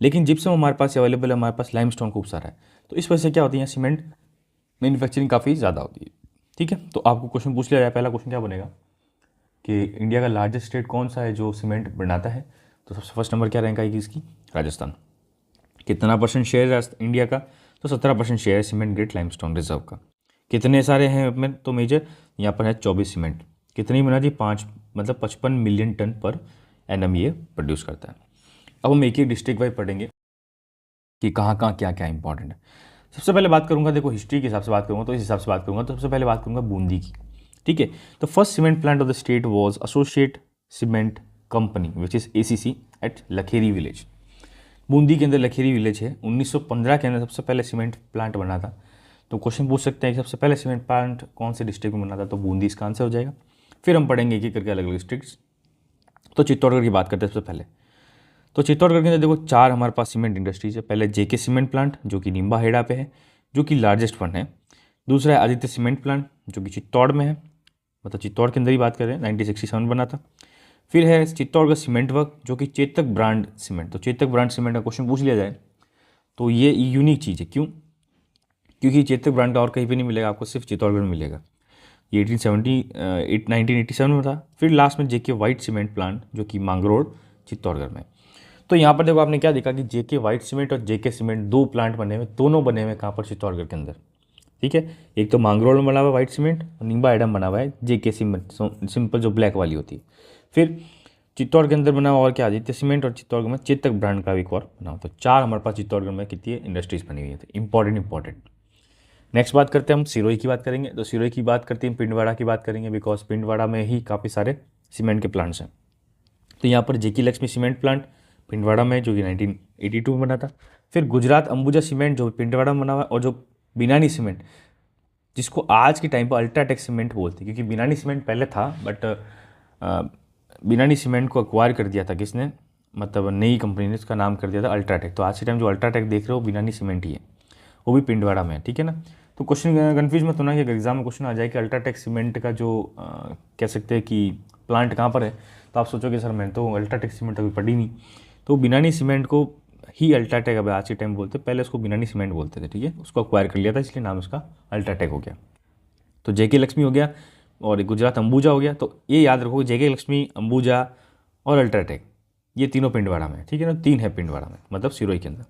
लेकिन जिप्सम हमारे पास अवेलेबल है, हमारे पास लाइमस्टोन खूब सारा है। तो इस वजह से क्या होती है, सीमेंट मैन्युफैक्चरिंग काफ़ी ज़्यादा होती है, ठीक है। तो आपको क्वेश्चन पूछ लिया जाए, पहला क्वेश्चन क्या बनेगा कि इंडिया का लार्जेस्ट स्टेट कौन सा है जो सीमेंट बनाता है? तो सबसे फर्स्ट नंबर क्या रैंक आएगी इसकी? राजस्थान। कितना % शेयर है इंडिया का? तो 17% शेयर है सीमेंट ग्रेड लाइमस्टोन रिजर्व का। कितने सारे हैं अपने, तो मेजर यहाँ पर है 24 सीमेंट। कितनी बना जी, 55 मिलियन टन पर एनम ये प्रोड्यूस करता है। अब हम एक एक डिस्ट्रिक्ट वाइज पढ़ेंगे कि कहाँ कहाँ क्या क्या इंपॉर्टेंट है। सबसे पहले बात करूँगा, देखो हिस्ट्री के हिसाब से बात करूँगा तो इस हिसाब से बात करूँगा, तो सबसे पहले बात करूँगा बूंदी की। ठीक है, तो first cement plant of the state was associate cement company which is ACC at Lakheri village. Bundi के अंदर लखेरी विलेज है। 1915 के अंदर सबसे पहले सीमेंट प्लांट बना था। तो क्वेश्चन पूछ सकते हैं कि सबसे पहले सीमेंट प्लांट कौन से डिस्ट्रिक्ट में बना था, तो बूंदी इसका आंसर हो जाएगा। फिर हम पढ़ेंगे एक एक करके अलग अलग डिस्ट्रिक्ट्स। तो चित्तौड़गढ़ की बात करते हैं सबसे पहले। तो चित्तौड़गढ़ के अंदर देखो 4 हमारे पास सीमेंट इंडस्ट्रीज है। पहले JK सीमेंट प्लांट जो कि निम्बा हेड़ा पे है, जो कि लार्जेस्ट वन है। दूसरा है आदित्य सीमेंट प्लांट जो कि चित्तौड़ में है, मतलब चित्तौड़ के अंदर ही बात कर रहे हैं, 1967 बना था। फिर है चित्तौड़गढ़ सीमेंट वर्क जो कि चेतक ब्रांड सीमेंट। तो चेतक ब्रांड सीमेंट का क्वेश्चन पूछ लिया जाए तो ये यूनिक चीज़ है। क्यों? क्योंकि चेतक ब्रांड का और कहीं पे नहीं मिलेगा आपको, सिर्फ चित्तौड़गढ़ में मिलेगा। ये 1987 में था। फिर लास्ट में JK वाइट सीमेंट प्लांट जो कि मांगरोड चित्तौड़गढ़ में। तो यहाँ पर देखो आपने क्या देखा कि JK वाइट सीमेंट और JK सीमेंट 2 प्लांट बने हुए, दोनों बने हुए कहाँ पर, चित्तौड़गढ़ के अंदर। ठीक है, एक तो मांगरोल में बना हुआ है वाइट सीमेंट और निम्बा एडम बना हुआ है JK सीमेंट, सिंपल जो ब्लैक वाली होती है। फिर चित्तौड़ के अंदर बना हुआ और क्या, आदित्य सीमेंट, और चित्तौड़गढ़ में चेतक ब्रांड का भी एक और बना हुआ। तो 4 हमारे पास चित्तौड़गढ़ में कितनी इंडस्ट्रीज बनी हुई है, इंपॉर्टेंट। नेक्स्ट बात करते हैं हम सिरोही की बात करेंगे। तो सिरोही की बात करते हैं, पिंडवाड़ा की बात करेंगे, बिकॉज पिंडवाड़ा में ही काफ़ी सारे सीमेंट के प्लांट्स हैं। तो यहाँ पर JK Lakshmi cement plant Pindwara में जो कि 1982 में बना था। फिर गुजरात अंबुजा सीमेंट जो पिंडवाड़ा में बना हुआ है, और जो बिनानी सीमेंट जिसको आज के टाइम पर अल्ट्राटेक सीमेंट बोलते हैं, क्योंकि बिनानी सीमेंट पहले था बट बिनानी सीमेंट को एक्वायर कर दिया था किसने, मतलब नई कंपनी ने, उसका नाम कर दिया था अल्ट्राटेक। तो आज के टाइम जो अल्ट्राटेक देख रहे हो बिनानी सीमेंट ही है, वो भी पिंडवाड़ा में है। ठीक है ना, तो क्वेश्चन कन्फ्यूज मत होना कि अगर एग्जाम में क्वेश्चन आ जाए कि अल्ट्राटेक सीमेंट का जो कह सकते हैं कि प्लांट कहाँ पर है, तो आप सोचोगे सर मैंने तो अल्ट्राटेक सीमेंट अभी पढ़ी नहीं। तो बिनानी सीमेंट को ही अल्ट्राटेक अब आज के टाइम बोलते, पहले उसको बिनानी सीमेंट बोलते थे। ठीक है, उसको एक्वायर कर लिया था इसलिए नाम उसका अल्ट्राटेक हो गया। तो JK लक्ष्मी हो गया और गुजरात अंबुजा हो गया। तो ये याद रखो JK लक्ष्मी, अंबुजा और अल्ट्राटेक ये तीनों पिंडवाड़ा में। ठीक है ना, 3 है पिंडवाड़ा में, मतलब सिरोही के अंदर।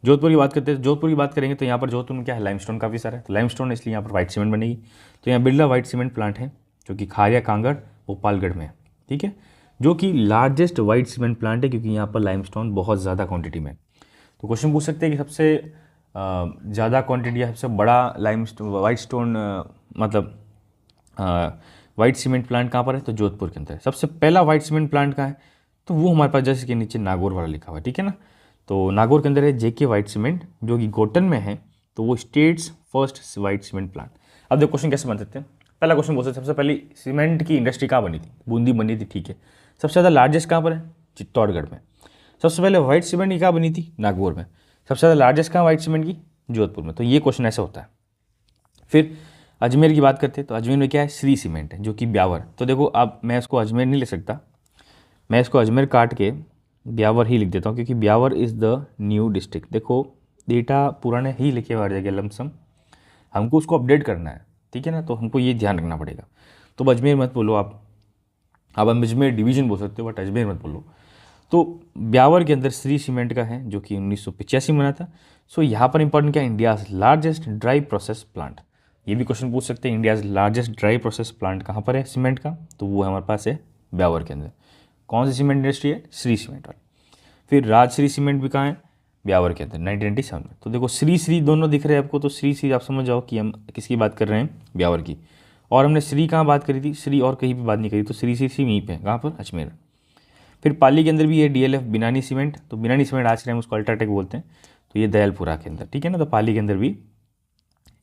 जोधपुर की बात करते हैं, जोधपुर की बात करेंगे तो यहाँ पर जोधपुर में क्या है, लाइमस्टोन काफ़ी सारा है। तो लाइमस्टोन इसलिए यहाँ पर वाइट सीमेंट बनेगी। तो यहाँ बिरला वाइट सीमेंट प्लांट है जो कि खारिया कांगड़ भोपालगढ़ में है। ठीक है, जो कि लार्जेस्ट वाइट सीमेंट प्लांट है क्योंकि यहाँ पर लाइमस्टोन बहुत ज़्यादा क्वांटिटी में है। तो क्वेश्चन पूछ सकते हैं कि सबसे ज़्यादा क्वांटिटी या सबसे बड़ा वाइट स्टोन मतलब वाइट सीमेंट प्लांट कहाँ पर है, तो जोधपुर के अंदर। सबसे पहला वाइट सीमेंट प्लांट कहाँ है, तो वो हमारे पास जैसे कि नीचे नागौर वाला लिखा हुआ है। ठीक है ना, तो नागौर के अंदर है JK वाइट सीमेंट जो कि गोटन में है। तो वो states first white cement plant. अब देखो क्वेश्चन कैसे बन सकते हैं। पहला क्वेश्चन बोल सकते सबसे पहले सीमेंट की इंडस्ट्री कहाँ बनी थी, बूंदी बनी थी। ठीक है, सबसे ज़्यादा लार्जेस्ट कहाँ पर है, चित्तौड़गढ़ में। सबसे पहले वाइट सीमेंट की कहाँ बनी थी, नागौर में। सबसे ज़्यादा लार्जेस्ट कहाँ वाइट सीमेंट की, जोधपुर में। तो ये क्वेश्चन ऐसा होता है। फिर अजमेर की बात करते हैं तो अजमेर में क्या है, श्री सीमेंट है जो कि ब्यावर। तो देखो अब मैं इसको अजमेर नहीं लिख सकता, मैं इसको अजमेर काट के ब्यावर ही लिख देता हूँ क्योंकि Beawar is the new district. देखो डेटा पुराने ही लिखे हुआ जाएगा लमसम, हमको उसको अपडेट करना है। ठीक है ना, तो हमको ये ध्यान रखना पड़ेगा। तो अजमेर मत बोलो आप अजमेर डिवीजन बोल सकते हो बट अजमेर मत बोलो। तो ब्यावर के अंदर श्री सीमेंट का है जो कि 1985 में बना था। सो यहाँ पर इंपॉर्टेंट क्या है, India's largest dry process plant. ये भी क्वेश्चन पूछ सकते हैं, India's largest dry process plant कहाँ पर है सीमेंट का, तो वो हमारे पास है ब्यावर के अंदर। कौन सी सीमेंट इंडस्ट्री है, श्री सीमेंट वाली। फिर राजश्री सीमेंट भी कहाँ है, ब्यावर के अंदर 1997 में। तो देखो श्री दोनों दिख रहे हैं आपको, तो श्री आप समझ जाओ कि हम किसकी बात कर रहे हैं, ब्यावर की। और हमने श्री कहाँ बात करी थी, श्री और कहीं भी बात नहीं करी, तो श्री वहीं पे कहाँ पर, अजमेर। फिर पाली के अंदर भी है DLF बिनानी सीमेंट। तो बिनानी सीमेंट आज के टाइम उसको अल्ट्राटेक बोलते हैं। तो ये दयालपुरा के अंदर। ठीक है ना, तो पाली के अंदर भी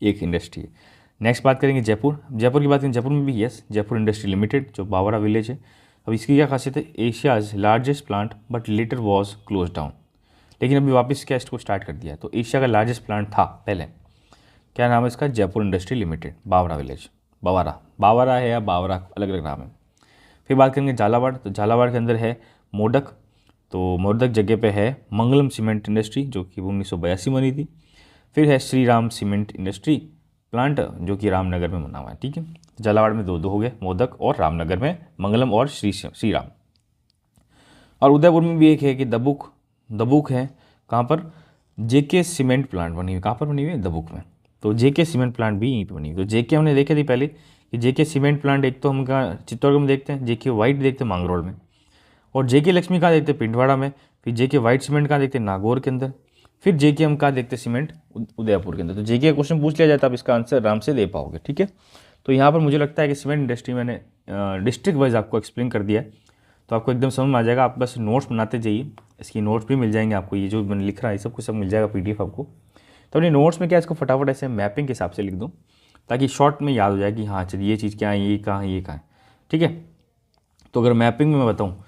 एक इंडस्ट्री है। नेक्स्ट बात करेंगे जयपुर की बात करेंगे, जयपुर में भी यस जयपुर इंडस्ट्री लिमिटेड जो बावरा विलेज है। अब इसकी क्या खासियत है, Asia's largest plant but later was close down. लेकिन अभी वापस क्या इसको स्टार्ट कर दिया। तो एशिया का लार्जेस्ट प्लांट था पहले, क्या नाम है इसका, जयपुर इंडस्ट्री लिमिटेड बावरा विलेज। बावरा है या बावरा, अलग अलग नाम है। फिर बात करेंगे झालावाड़। तो झालावाड़ के अंदर है मोडक। तो मोडक जगह पे है मंगलम सीमेंट इंडस्ट्री जो कि 1982 में बनी थी। फिर है Shri Ram cement industry plant जो कि रामनगर में बना हुआ है। ठीक है, झालावाड़ में दो हो गए, मोदक और रामनगर में मंगलम और श्री राम। और उदयपुर में भी एक है कि दबुक है, कहाँ पर, जेके सीमेंट प्लांट बनी हुई, कहाँ पर बनी हुई है, द बुक में। तो जेके सीमेंट प्लांट भी यहीं पर बनी हुई। तो जेके हमने देखे थी पहले कि जेके सीमेंट प्लांट एक तो हम कहाँ चित्तौड़गढ़ में देखते हैं, जेके वाइट देखते हैं मांगरोल में, और जेके लक्ष्मी कहाँ देखते हैं, पिंडवाड़ा में। फिर जेके वाइट सीमेंट कहाँ देखते हैं, नागौर के अंदर। फिर जेके हम कहाँ देखते हैं, सीमेंट उदयपुर के अंदर। तो जेके का क्वेश्चन पूछ लिया जाता है, आप इसका आंसर आराम से दे पाओगे, ठीक है। तो यहाँ पर मुझे लगता है कि सीमेंट इंडस्ट्री मैंने डिस्ट्रिक्ट वाइज आपको एक्सप्लेन कर दिया है, तो आपको एकदम समझ में आ जाएगा। आप बस नोट्स बनाते जाइए, इसकी नोट्स भी मिल जाएंगे आपको, ये जो मैंने लिख रहा है सब कुछ सब मिल जाएगा पीडीएफ आपको। तो अपने नोट्स में क्या इसको फटाफट ऐसे मैपिंग के हिसाब से लिख दूँ, ताकि शॉर्ट में याद हो जाए कि हाँ चलिए ये चीज़ क्या है, ये कहाँ है, ये कहाँ है, ठीक है। तो अगर मैपिंग में मैं बताऊँ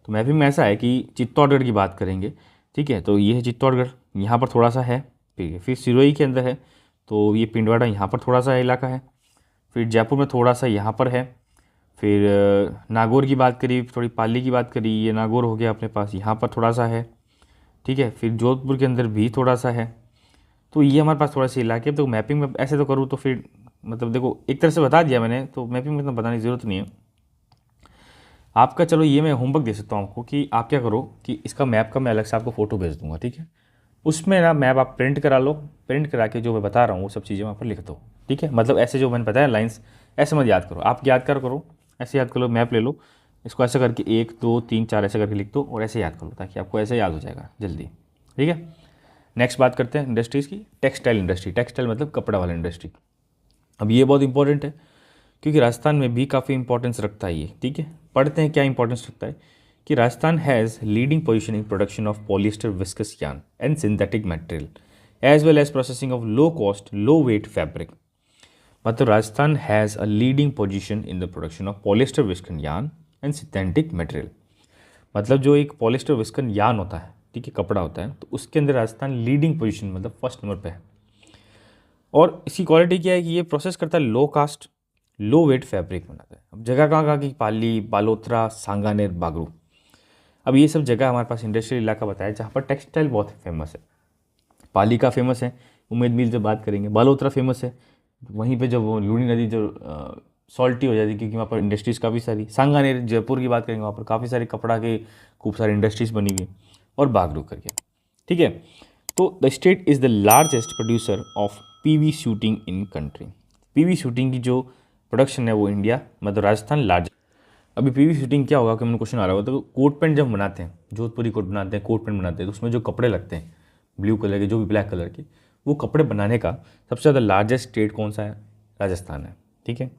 तो मैपिंग में ऐसा है कि चित्तौड़गढ़ की बात करेंगे, ठीक है। तो ये है चित्तौड़गढ़, यहाँ पर थोड़ा सा है, ठीक है। फिर सिरोही के अंदर है, तो ये पिंडवाड़ा यहाँ पर थोड़ा सा इलाका है। फिर जयपुर में थोड़ा सा यहाँ पर है। फिर नागौर की बात करी, थोड़ी पाली की बात करी, ये नागौर हो गया अपने पास, यहाँ पर थोड़ा सा है, ठीक है। फिर जोधपुर के अंदर भी थोड़ा सा है। तो ये हमारे पास थोड़ा सा इलाके। तो मैपिंग में ऐसे तो करूँ तो फिर मतलब देखो एक तरह से बता दिया मैंने, तो मैपिंग में इतना बताने की ज़रूरत नहीं है आपका। चलो ये मैं होमवर्क दे सकता हूँ आपको कि आप क्या करो कि इसका मैप का मैं अलग से आपको फ़ोटो भेज दूँगा, ठीक है। उसमें ना मैप आप प्रिंट करा लो, प्रिंट करा के जो मैं बता रहा हूँ वो सब चीज़ें वहाँ पर लिख दो, ठीक है। मतलब ऐसे जो मैंने बताया लाइन्स, ऐसे मत याद करो, आप याद करो, ऐसे याद करो। मैप ले लो, इसको ऐसे करके 1 2 3 4 ऐसे करके लिख दो और ऐसे याद कर लो, ताकि आपको ऐसे याद हो जाएगा जल्दी, ठीक है। नेक्स्ट बात करते हैं इंडस्ट्रीज़ की। टेक्सटाइल इंडस्ट्री, टेक्सटाइल मतलब कपड़ा वाला इंडस्ट्री। अब ये बहुत इंपॉर्टेंट है, क्योंकि राजस्थान में भी काफ़ी इंपॉर्टेंस रखता है ये, ठीक है। पढ़ते हैं क्या इंपॉर्टेंस रखता है कि Rajasthan has leading position in production of polyester viscose yarn and synthetic material as well as processing of low cost low weight fabric. मतलब Rajasthan has a leading position in the production of polyester viscose yarn and synthetic material. मतलब जो एक polyester viscose yarn होता है, ठीक है, कपड़ा होता है, तो उसके अंदर राजस्थान लीडिंग पोजीशन मतलब फर्स्ट नंबर पे है। और इसकी क्वालिटी क्या है कि ये प्रोसेस करता है लो कास्ट लो वेट फैब्रिक बनाता है। अब जगह कहाँ कहाँ की, पाली, बालोतरा, सांगानेर, बागरू। अब ये सब जगह हमारे पास इंडस्ट्रियल इलाका बताया जहाँ पर टेक्सटाइल बहुत फेमस है। पाली का फेमस है, उम्मेद मिल जब बात करेंगे। बालोतरा फेमस है, वहीं पे जब वो लूनी नदी जो सॉल्टी हो जाती है, क्योंकि वहाँ पर इंडस्ट्रीज़ काफ़ी सारी। सांगानेर जयपुर की बात करेंगे, वहाँ पर काफ़ी सारे कपड़ा के खूब सारी इंडस्ट्रीज़ बनी हुई, और बागरू करके, ठीक है। तो the state is the largest producer of PV shooting in country. PV shooting की जो प्रोडक्शन है वो इंडिया मतलब राजस्थान लार्ज। अभी पीवी शूटिंग क्या होगा कि मैंने क्वेश्चन आ रहा होगा, तो कोट पैंट जब बनाते हैं, जोधपुरी कोट बनाते हैं, कोट पैंट बनाते हैं, तो उसमें जो कपड़े लगते हैं ब्लू कलर के, जो भी ब्लैक कलर के, वो कपड़े बनाने का सबसे ज़्यादा लार्जेस्ट स्टेट कौन सा है, राजस्थान है, ठीक है।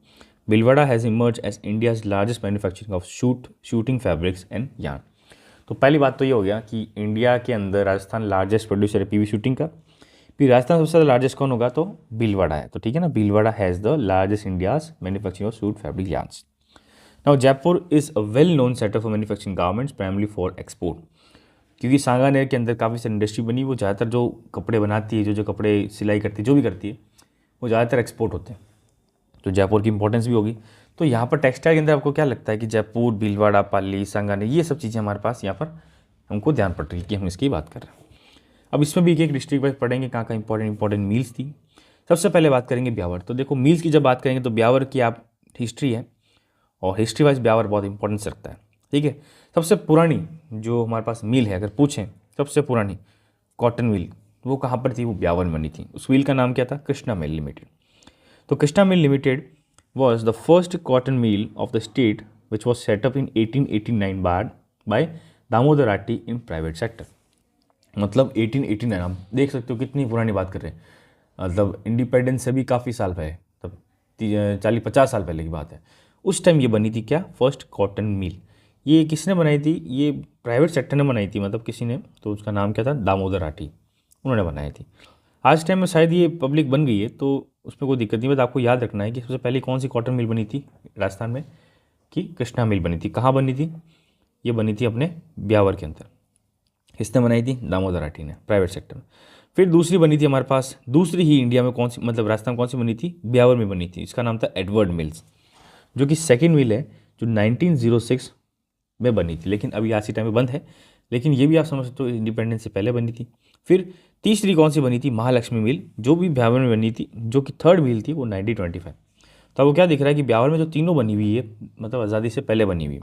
Bhilwara has emerge as India's largest manufacturing of shooting fabrics and yarn. तो पहली बात तो ये हो गया कि इंडिया के अंदर राजस्थान लार्जेस्ट प्रोड्यूसर है पीवी शूटिंग का। फिर राजस्थान सबसे ज़्यादा लार्जेस्ट कौन होगा, तो भीलवाड़ा है, तो ठीक है ना। Bhilwara has the largest India's manufacturing of suit fabric yarns. Now Jaipur is a well known centre for manufacturing garments primarily for export. क्योंकि सांगानेर के अंदर काफ़ी सारी इंडस्ट्री बनी, वो ज़्यादातर जो कपड़े बनाती है, जो कपड़े सिलाई करती है, जो भी करती है, वो ज़्यादातर एक्सपोर्ट होते हैं। तो जयपुर की इंपॉर्टेंस भी होगी। तो यहाँ पर टेक्सटाइल के अंदर आपको क्या लगता है कि जयपुर, भीलवाड़ा, पाली, सांगानेर, ये सब चीज़ें हमारे पास यहाँ पर हमको ध्यान पड़ रही है कि हम इसकी बात कर रहे हैं। अब इसमें भी एक डिस्ट्रिक्ट वाइज पढ़ेंगे कहाँ का इंपॉर्टेंट मील्स थी। सबसे पहले बात करेंगे ब्यावर। तो देखो मील्स की जब बात करेंगे तो ब्यावर की आप हिस्ट्री है, और हिस्ट्री वाइज ब्यावर बहुत इंपॉर्टेंस रखता है, ठीक है। सबसे पुरानी जो हमारे पास मिल है, अगर पूछें सबसे पुरानी कॉटन मिल वो कहाँ पर थी, वो ब्यावर में बनी थी। उस मिल का नाम क्या था, कृष्णा मिल लिमिटेड। तो Krishna mill limited was the first cotton mill of the state which was set up in 1889 by Damodar Rathi in private sector. मतलब 1889, आप देख सकते हो कितनी पुरानी बात कर रहे हैं, मतलब इंडिपेंडेंस से भी काफ़ी साल पहले, तब 40-50 साल पहले की बात है। उस टाइम ये बनी थी क्या, फर्स्ट कॉटन मिल। ये किसने बनाई थी, ये प्राइवेट सेक्टर ने बनाई थी, मतलब किसी ने, तो उसका नाम क्या था, दामोदर राठी, उन्होंने बनाई थी। आज टाइम में शायद ये पब्लिक बन गई है, तो उसमें कोई दिक्कत नहीं। बस आपको याद रखना है कि सबसे पहले कौन सी कॉटन मिल बनी थी राजस्थान में, कि कृष्णा मिल बनी थी। कहाँ बनी थी, ये बनी थी अपने ब्यावर के अंदर। किसने बनाई थी, दामोदर राठी ने, प्राइवेट सेक्टर में। फिर दूसरी बनी थी हमारे पास, दूसरी ही इंडिया में कौन सी, मतलब राजस्थान कौन सी बनी थी, ब्यावर में बनी थी। इसका नाम था एडवर्ड मिल्स, जो कि सेकेंड मिल है, जो 1906 में बनी थी, लेकिन अभी आज के टाइम में बंद है। लेकिन ये भी आप समझ सकते हो इंडिपेंडेंस से पहले बनी थी। फिर तीसरी कौन सी बनी थी, महालक्ष्मी मिल, जो भी ब्यावर में बनी थी, जो कि थर्ड मिल थी, वो 1925। तो वो क्या दिख रहा है कि ब्यावर में जो तीनों बनी हुई है, मतलब आज़ादी से पहले बनी हुई है।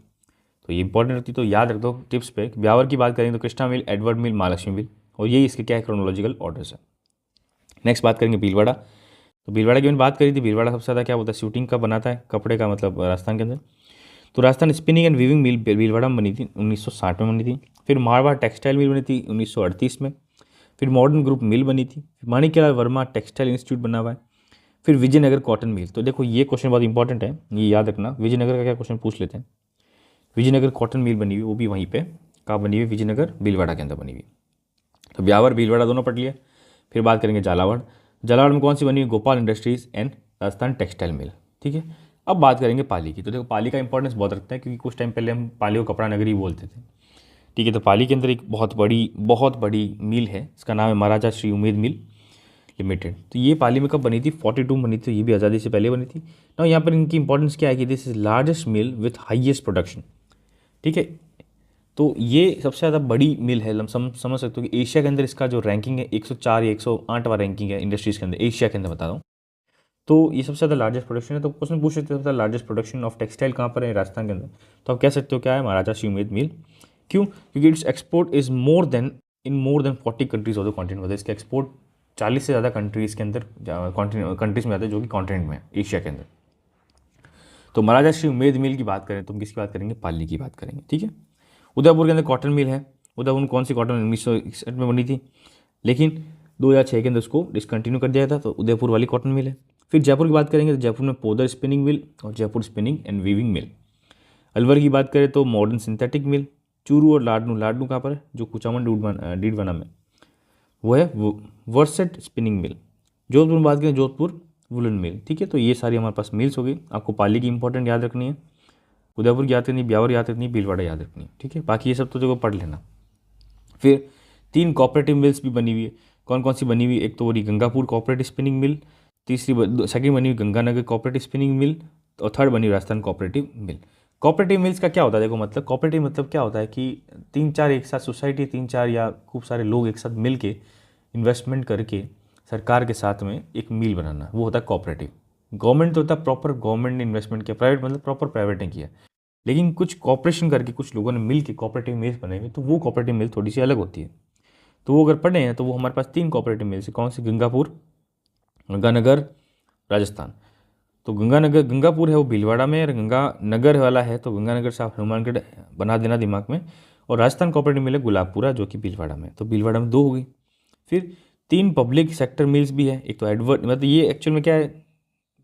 तो ये इंपॉर्टेंट होती, तो याद रख दो टिप्स पे। ब्यावर की बात करें तो कृष्णा मिल, एडवर्ड मिल, महालक्ष्मी मिल और यही इसके क्या है क्रोनोलॉजिकल ऑर्डर्स है। नेक्स्ट बात करेंगे भीलवाड़ा। तो भीलवाड़ा की मैंने बात करी थी, भीलवाड़ा सबसे ज़्यादा क्या होता है शूटिंग का बनाता है कपड़े का, मतलब राजस्थान के अंदर। तो राजस्थान स्पिनिंग एंड वीविंग मिल भीलवाड़ा में बनी थी, 1960 में बनी थी। फिर मारवाड़ टेक्सटाइल मिल बनी थी 1938 में। फिर मॉडर्न ग्रुप मिल बनी थी। माणिक्यलाल वर्मा टेक्सटाइल इंस्टीट्यूट बना हुआ है। फिर विजयनगर कॉटन मिल। तो देखो ये क्वेश्चन बहुत इंपॉर्टेंट है, ये याद रखना, विजयनगर का क्या क्वेश्चन पूछ लेते हैं। विजयनगर कॉटन मिल बनी हुई, वो भी वहीं पे कहाँ बनी हुई, विजयनगर भीलवाड़ा के अंदर बनी हुई। तो ब्यावर भीलवाड़ा दोनों पढ़ लिए। फिर बात करेंगे झालावाड़। झालावाड़ में कौन सी बनी हुई, Gopal industries and Rajasthan textile mill. ठीक है, अब बात करेंगे पाली की। तो देखो पाली का इंपॉर्टेंस बहुत रखता है, क्योंकि कुछ टाइम पहले हम पाली को कपड़ा नगरी बोलते थे। ठीक है, तो पाली के अंदर एक बहुत बड़ी मिल है, इसका नाम है महाराजा श्री उमेद मिल लिमिटेड। तो ये पाली में कब बनी थी, 42 में बनी थी, ये भी आज़ादी से पहले बनी थी ना। यहाँ पर इनकी इंपॉर्टेंस क्या है कि this is largest mill with highest production. ठीक है, तो ये सबसे ज़्यादा बड़ी मिल है, समझ सकते हो कि एशिया के अंदर इसका जो रैंकिंग है 104 या 108वां रैंकिंग है इंडस्ट्रीज़ के अंदर, एशिया के अंदर बता रहा हूँ। तो ये सबसे ज़्यादा लार्जेस्ट प्रोडक्शन है। तो क्वेश्चन पूछ सकते हो सबसे लार्जेस्ट प्रोडक्शन ऑफ टेक्सटाइल कहाँ पर है, राजस्थान के अंदर। तो आप कह सकते हो क्या है, महाराजा श्री उमेद मिल। क्यों, क्योंकि it's export is more than 40 countries of the continent. मतलब इसका एक्सपोर्ट 40 से ज़्यादा कंट्रीज़ के अंदर कंट्रीज़ में आता है, जो कि कॉन्टिनेंट में है, एशिया के अंदर। तो महाराजा श्री उमेद मिल की बात करें तो हम किसकी बात करेंगे, पाली की बात करेंगे। ठीक है, उदयपुर के अंदर कॉटन मिल है। उदयपुर में कौन सी कॉटन 1961 में बनी थी, लेकिन 2006 के अंदर उसको डिसकंटिन्यू कर दिया था, तो उदयपुर वाली कॉटन मिल है। फिर जयपुर की बात करेंगे तो जयपुर में पोदर स्पिनिंग मिल और जयपुर स्पिनिंग एंड वीविंग मिल। अलवर की बात करें तो मॉडर्न सिंथेटिक मिल। चूरू और लाडनू कहाँ पर है, जो कुचामन डीडवाना में, वो है वर्सेट स्पिनिंग मिल। जोधपुर में बात करें जोधपुर वुलन मिल। ठीक है, तो ये सारी हमारे पास मिल्स हो गई। आपको पाली की इंपॉर्टेंट याद रखनी है, उदयपुर की याद रखनी है, ब्यावर याद रखनी है, भीलवाड़ा याद रखनी है। ठीक है, बाकी ये सब तो देखो पढ़ लेना। फिर 3 कोऑपरेटिव मिल्स भी बनी हुई है। कौन कौन सी बनी हुई, एक तो वो Gangapur cooperative spinning mill, second बनी हुई गंगानगर कोऑपरेटिव स्पिनिंग मिल, और थर्ड बनी हुई राजस्थान कोऑपरेटिव मिल। कोऑपरेटिव मिल्स का क्या होता है, देखो मतलब कोऑपरेटिव मतलब क्या होता है कि 3-4 एक साथ सोसाइटी, 3-4 या खूब सारे लोग एक साथ मिल के इन्वेस्टमेंट करके सरकार के साथ में एक मिल बनाना, वो होता है कोऑपरेटिव। गवर्नमेंट तो होता है प्रॉपर गवर्नमेंट ने इन्वेस्टमेंट किया, प्राइवेट मतलब प्रॉपर प्राइवेट ने किया, लेकिन कुछ कॉपरेशन करके कुछ लोगों ने मिल के कोऑपरेटिव मिल्स बनाई हुई, तो वो कोऑपरेटिव मिल थोड़ी सी अलग होती है। तो वो अगर पढ़े हैं तो वो हमारे पास 3 कोऑपरेटिव मिल्स है। कौन सी, गंगापुर, गंगानगर, राजस्थान। तो गंगापुर है वो भीलवाड़ा में, और गंगानगर वाला है तो गंगानगर से आप हनुमानगढ़ बना देना दिमाग में। और राजस्थान कोऑपरेटिव मिल है गुलाबपुरा, जो कि भीलवाड़ा में। तो भीलवाड़ा में 2 हो गई। फिर 3 पब्लिक सेक्टर मिल्स भी है। एक तो एडवर्ड, मतलब ये एक्चुअल में क्या है,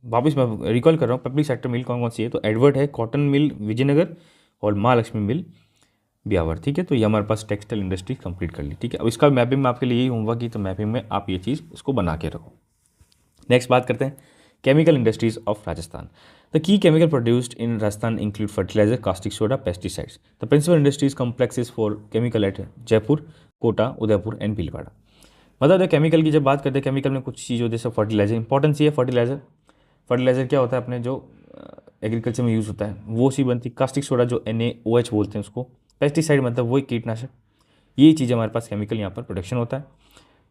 वापस मैं रिकॉल कर रहा हूँ, पब्लिक सेक्टर मिल कौन कौन सी है। तो एडवर्ड है, कॉटन मिल विजयनगर, और महालक्ष्मी मिल ब्यावर। ठीक है, तो ये हमारे पास टेक्सटाइल इंडस्ट्री कंप्लीट कर ली। ठीक है, अब इसका मैपिंग में आपके लिए यही होमवर्क की, तो मैपिंग में आप ये चीज़ इसको बना के रखो। नेक्स्ट बात करते हैं chemical industries of Rajasthan. The key chemical produced in Rajasthan include fertiliser, caustic soda, pesticides. The principal industries complexes for chemical at Jaipur, Kota, Udaipur and Bhilwara. मतलब केमिकल की जब बात करते हैं, केमिकल में कुछ चीज़ जैसे फर्टिलाइजर, इंपॉर्टेंस ये है फर्टिलाइजर क्या होता है अपने जो एग्रीकल्चर में यूज़ होता है, वो सी बनती। कास्टिक सोडा जो NaOH बोलते हैं उसको, पेस्टिसाइड मतलब वही कीटनाशक। ये चीज़ हमारे पास केमिकल यहाँ पर प्रोडक्शन होता है।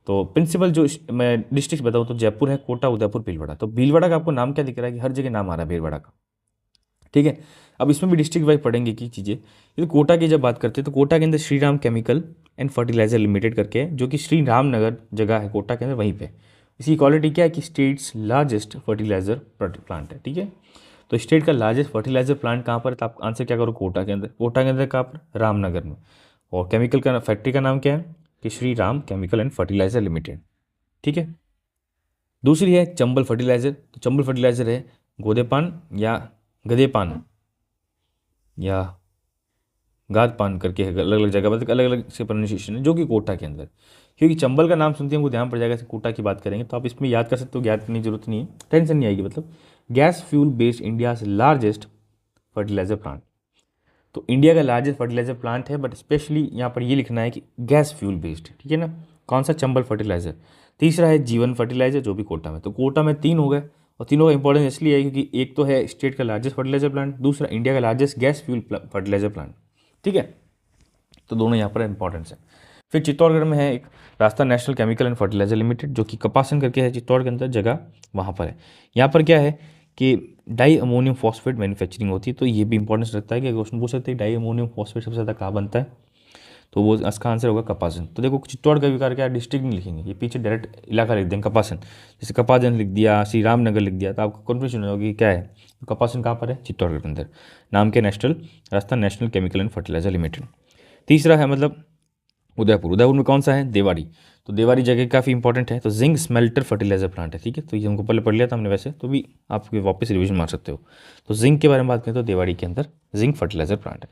तो प्रिंसिपल जो मैं डिस्ट्रिक्ट बताऊँ तो जयपुर है, कोटा, उदयपुर, भीलवाड़ा। तो भीलवाड़ा का आपको नाम क्या दिख रहा है कि हर जगह नाम आ रहा है भीलवाड़ा का। ठीक है, अब इसमें भी डिस्ट्रिक्ट वाइज पढ़ेंगे की चीज़ें। तो कोटा की जब बात करते हैं तो कोटा के अंदर Shri Ram chemical and fertiliser limited करके है, जो कि श्री राम नगर जगह है कोटा के अंदर, वहीं पे। इसकी क्वालिटी क्या है कि स्टेट्स लार्जेस्ट फर्टिलाइजर प्लांट है। ठीक है, तो स्टेट का लार्जेस्ट फर्टिलाइजर प्लांट कहाँ पर है, तो आप आंसर क्या करो, कोटा के अंदर। कोटा के अंदर कहाँ पर, रामनगर में। और केमिकल का फैक्ट्री का नाम क्या है कि Shri Ram chemical and fertiliser limited. ठीक है, दूसरी है चंबल फर्टिलाइजर। तो चंबल फर्टिलाइजर है गोदेपान या गदेपान या गादपान करके अलग अलग जगह पर अलग अलग से प्रोनाउंसिएशन है, जो कि कोटा के अंदर। क्योंकि चंबल का नाम सुनते हैं वो ध्यान पड़ जाएगा, कोटा की बात करेंगे तो आप इसमें याद कर सकते हो, याद करने की जरूरत नहीं है, टेंशन नहीं आएगी। मतलब gas fuel based India largest fertiliser plant. तो इंडिया का लार्जेस्ट फर्टिलाइजर प्लांट है, बट स्पेशली यहाँ पर ये लिखना है कि गैस फ्यूल बेस्ड। ठीक है ना, कौन सा, चंबल फर्टिलाइजर। तीसरा है जीवन फर्टिलाइजर, जो भी कोटा में। तो कोटा में 3 हो गए, और तीनों का इंपॉर्टेंस इसलिए है क्योंकि एक तो है स्टेट का लार्जेस्ट फर्टिलाइजर प्लांट, दूसरा इंडिया का largest gas fuel fertiliser plant. ठीक है, तो दोनों यहाँ पर इंपॉर्टेंस है। फिर चित्तौड़गढ़ में है एक Rajasthan national chemical and fertiliser limited, जो कि कपासन करके है चित्तौड़ के अंदर जगह, वहाँ पर है। यहाँ पर क्या है कि डाई अमोनियम फॉस्फेट मैन्युफैक्चरिंग होती है। तो ये भी इंपॉर्टेंस रखता है कि क्वेश्चन पूछ सकते हैं डाई अमोनियम फॉस्फेट सबसे ज़्यादा कहाँ बनता है। तो वो इसका आंसर होगा कपासन। तो देखो चित्तौड़ का विकार क्या, डिस्ट्रिक्ट नहीं लिखेंगे, ये पीछे डायरेक्ट इलाका लिख देंगे कपासन। जैसे कपासन लिख दिया, श्री रामनगर लिख दिया, तो आपको कन्फ्यूजन होगा कि क्या है। तो कपासन कहाँ पर है, चित्तौड़गढ़ के अंदर। नाम के national, Rajasthan national chemical and fertiliser limited. तीसरा है मतलब उदयपुर। उदयपुर में कौन सा है, देवाड़ी। तो देवाड़ी जगह काफ़ी इंपॉर्टेंट है। तो जिंक स्मेल्टर फर्टिलाइजर प्लांट है, ठीक है। तो ये हमको पहले पढ़ लिया था हमने, वैसे तो भी आप वापस रिवीजन मार सकते हो। तो जिंक के बारे में बात करें तो देवाड़ी के अंदर जिंक फर्टिलाइजर प्लांट है।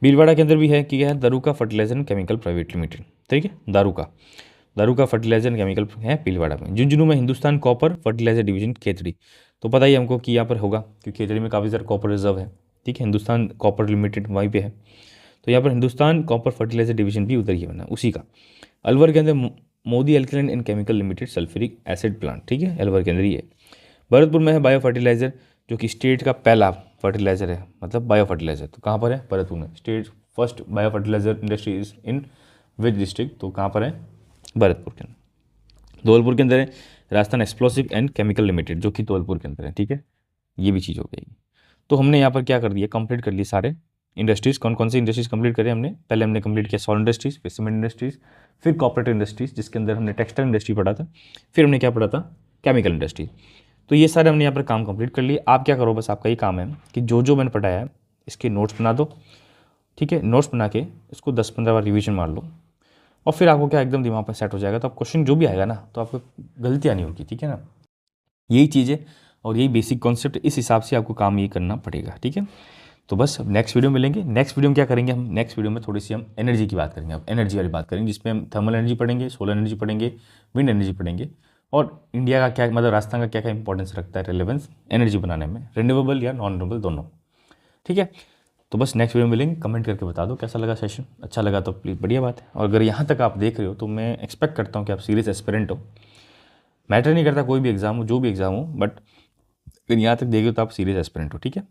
भीलवाड़ा के अंदर भी है कि क्या है, Daruka fertilizer and chemical private limited, ठीक है। दारूका फर्टिलाइजर एंड केमिकल है भीलवाड़ा में। झुंझुनू में Hindustan copper fertiliser division Khetri. तो पता ही हमको कि यहाँ पर होगा, क्योंकि खेतड़ी में काफ़ी सारा कॉपर रिजर्व है, ठीक है। हिंदुस्तान कॉपर लिमिटेड वहीं पे है, तो यहाँ पर हिंदुस्तान कॉपर फर्टिलाइजर डिवीजन भी उधर ही बना उसी का। अलवर के अंदर Modi alkaline and chemical limited sulphuric acid plant, ठीक है, अलवर के अंदर ही है। भरतपुर में है बायो फर्टिलाइजर, जो कि स्टेट का पहला फर्टिलाइजर है, मतलब बायो फर्टिलाइजर। तो कहाँ पर है, भरतपुर में। State first bio fertiliser industries in which district, तो कहाँ पर है, भरतपुर के अंदर। धौलपुर के अंदर है Rajasthan explosive and chemical limited, जो कि धौलपुर के अंदर है, ठीक है। ये भी चीज़ हो गई। तो हमने यहाँ पर क्या कर दिया, कंप्लीट कर लिए सारे इंडस्ट्रीज़। कौन कौन सी इंडस्ट्रीज़ कंप्लीट करें हमने, पहले हमने कंप्लीट किया सॉइल इंडस्ट्रीज़, फिर सीमेंट इंडस्ट्रीज़, फिर कॉर्पोरेट इंडस्ट्रीज़, जिसके अंदर हमने टेक्सटाइल इंडस्ट्री पढ़ा था, फिर हमने क्या पढ़ा था, केमिकल इंडस्ट्री। तो ये सारे हमने यहाँ पर काम कंप्लीट कर लिए। आप क्या करो, बस आपका ये काम है कि जो जो मैंने पढ़ाया है इसके नोट्स बना दो, ठीक है। नोट्स बना के इसको 10-15 बार रिवीजन मार लो, और फिर आपको क्या एकदम दिमाग पर सेट हो जाएगा। तो आप क्वेश्चन जो भी आएगा ना, तो आपको गलतियाँ नहीं होगी, ठीक है ना। यही चीज़ है और यही बेसिक कॉन्सेप्ट, इस हिसाब से आपको काम ये करना पड़ेगा, ठीक है। तो बस अब नेक्स्ट वीडियो मिलेंगे। नेक्स्ट वीडियो में क्या करेंगे हम, नेक्स्ट वीडियो में थोड़ी सी हम एनर्जी की बात करेंगे, अब एनर्जी वाली बात करेंगे, जिसमें हम थर्मल एनर्जी पढ़ेंगे, सोलर एनर्जी पढ़ेंगे, विंड एनर्जी पढ़ेंगे, और इंडिया का क्या मतलब राजस्थान का क्या क्या इंपॉर्टेंस रखता है रिलेवेंस एनर्जी बनाने में, रिन्यूएबल या नॉन रिन्यूएबल दोनों, ठीक है। तो बस नेक्स्ट वीडियो में मिलेंगे। कमेंट करके बता दो कैसा लगा सेशन, अच्छा लगा तो प्लीज़ बढ़िया बात है, और अगर यहाँ तक आप देख रहे हो तो मैं एक्सपेक्ट करता हूँ कि आप सीरियस एस्पिरेंट हो। मैटर नहीं करता कोई भी एग्ज़ाम हो, जो भी एग्ज़ाम हो, बट अगर यहाँ तक देखिए तो आप सीरियस एस्पिरेंट हो, ठीक है।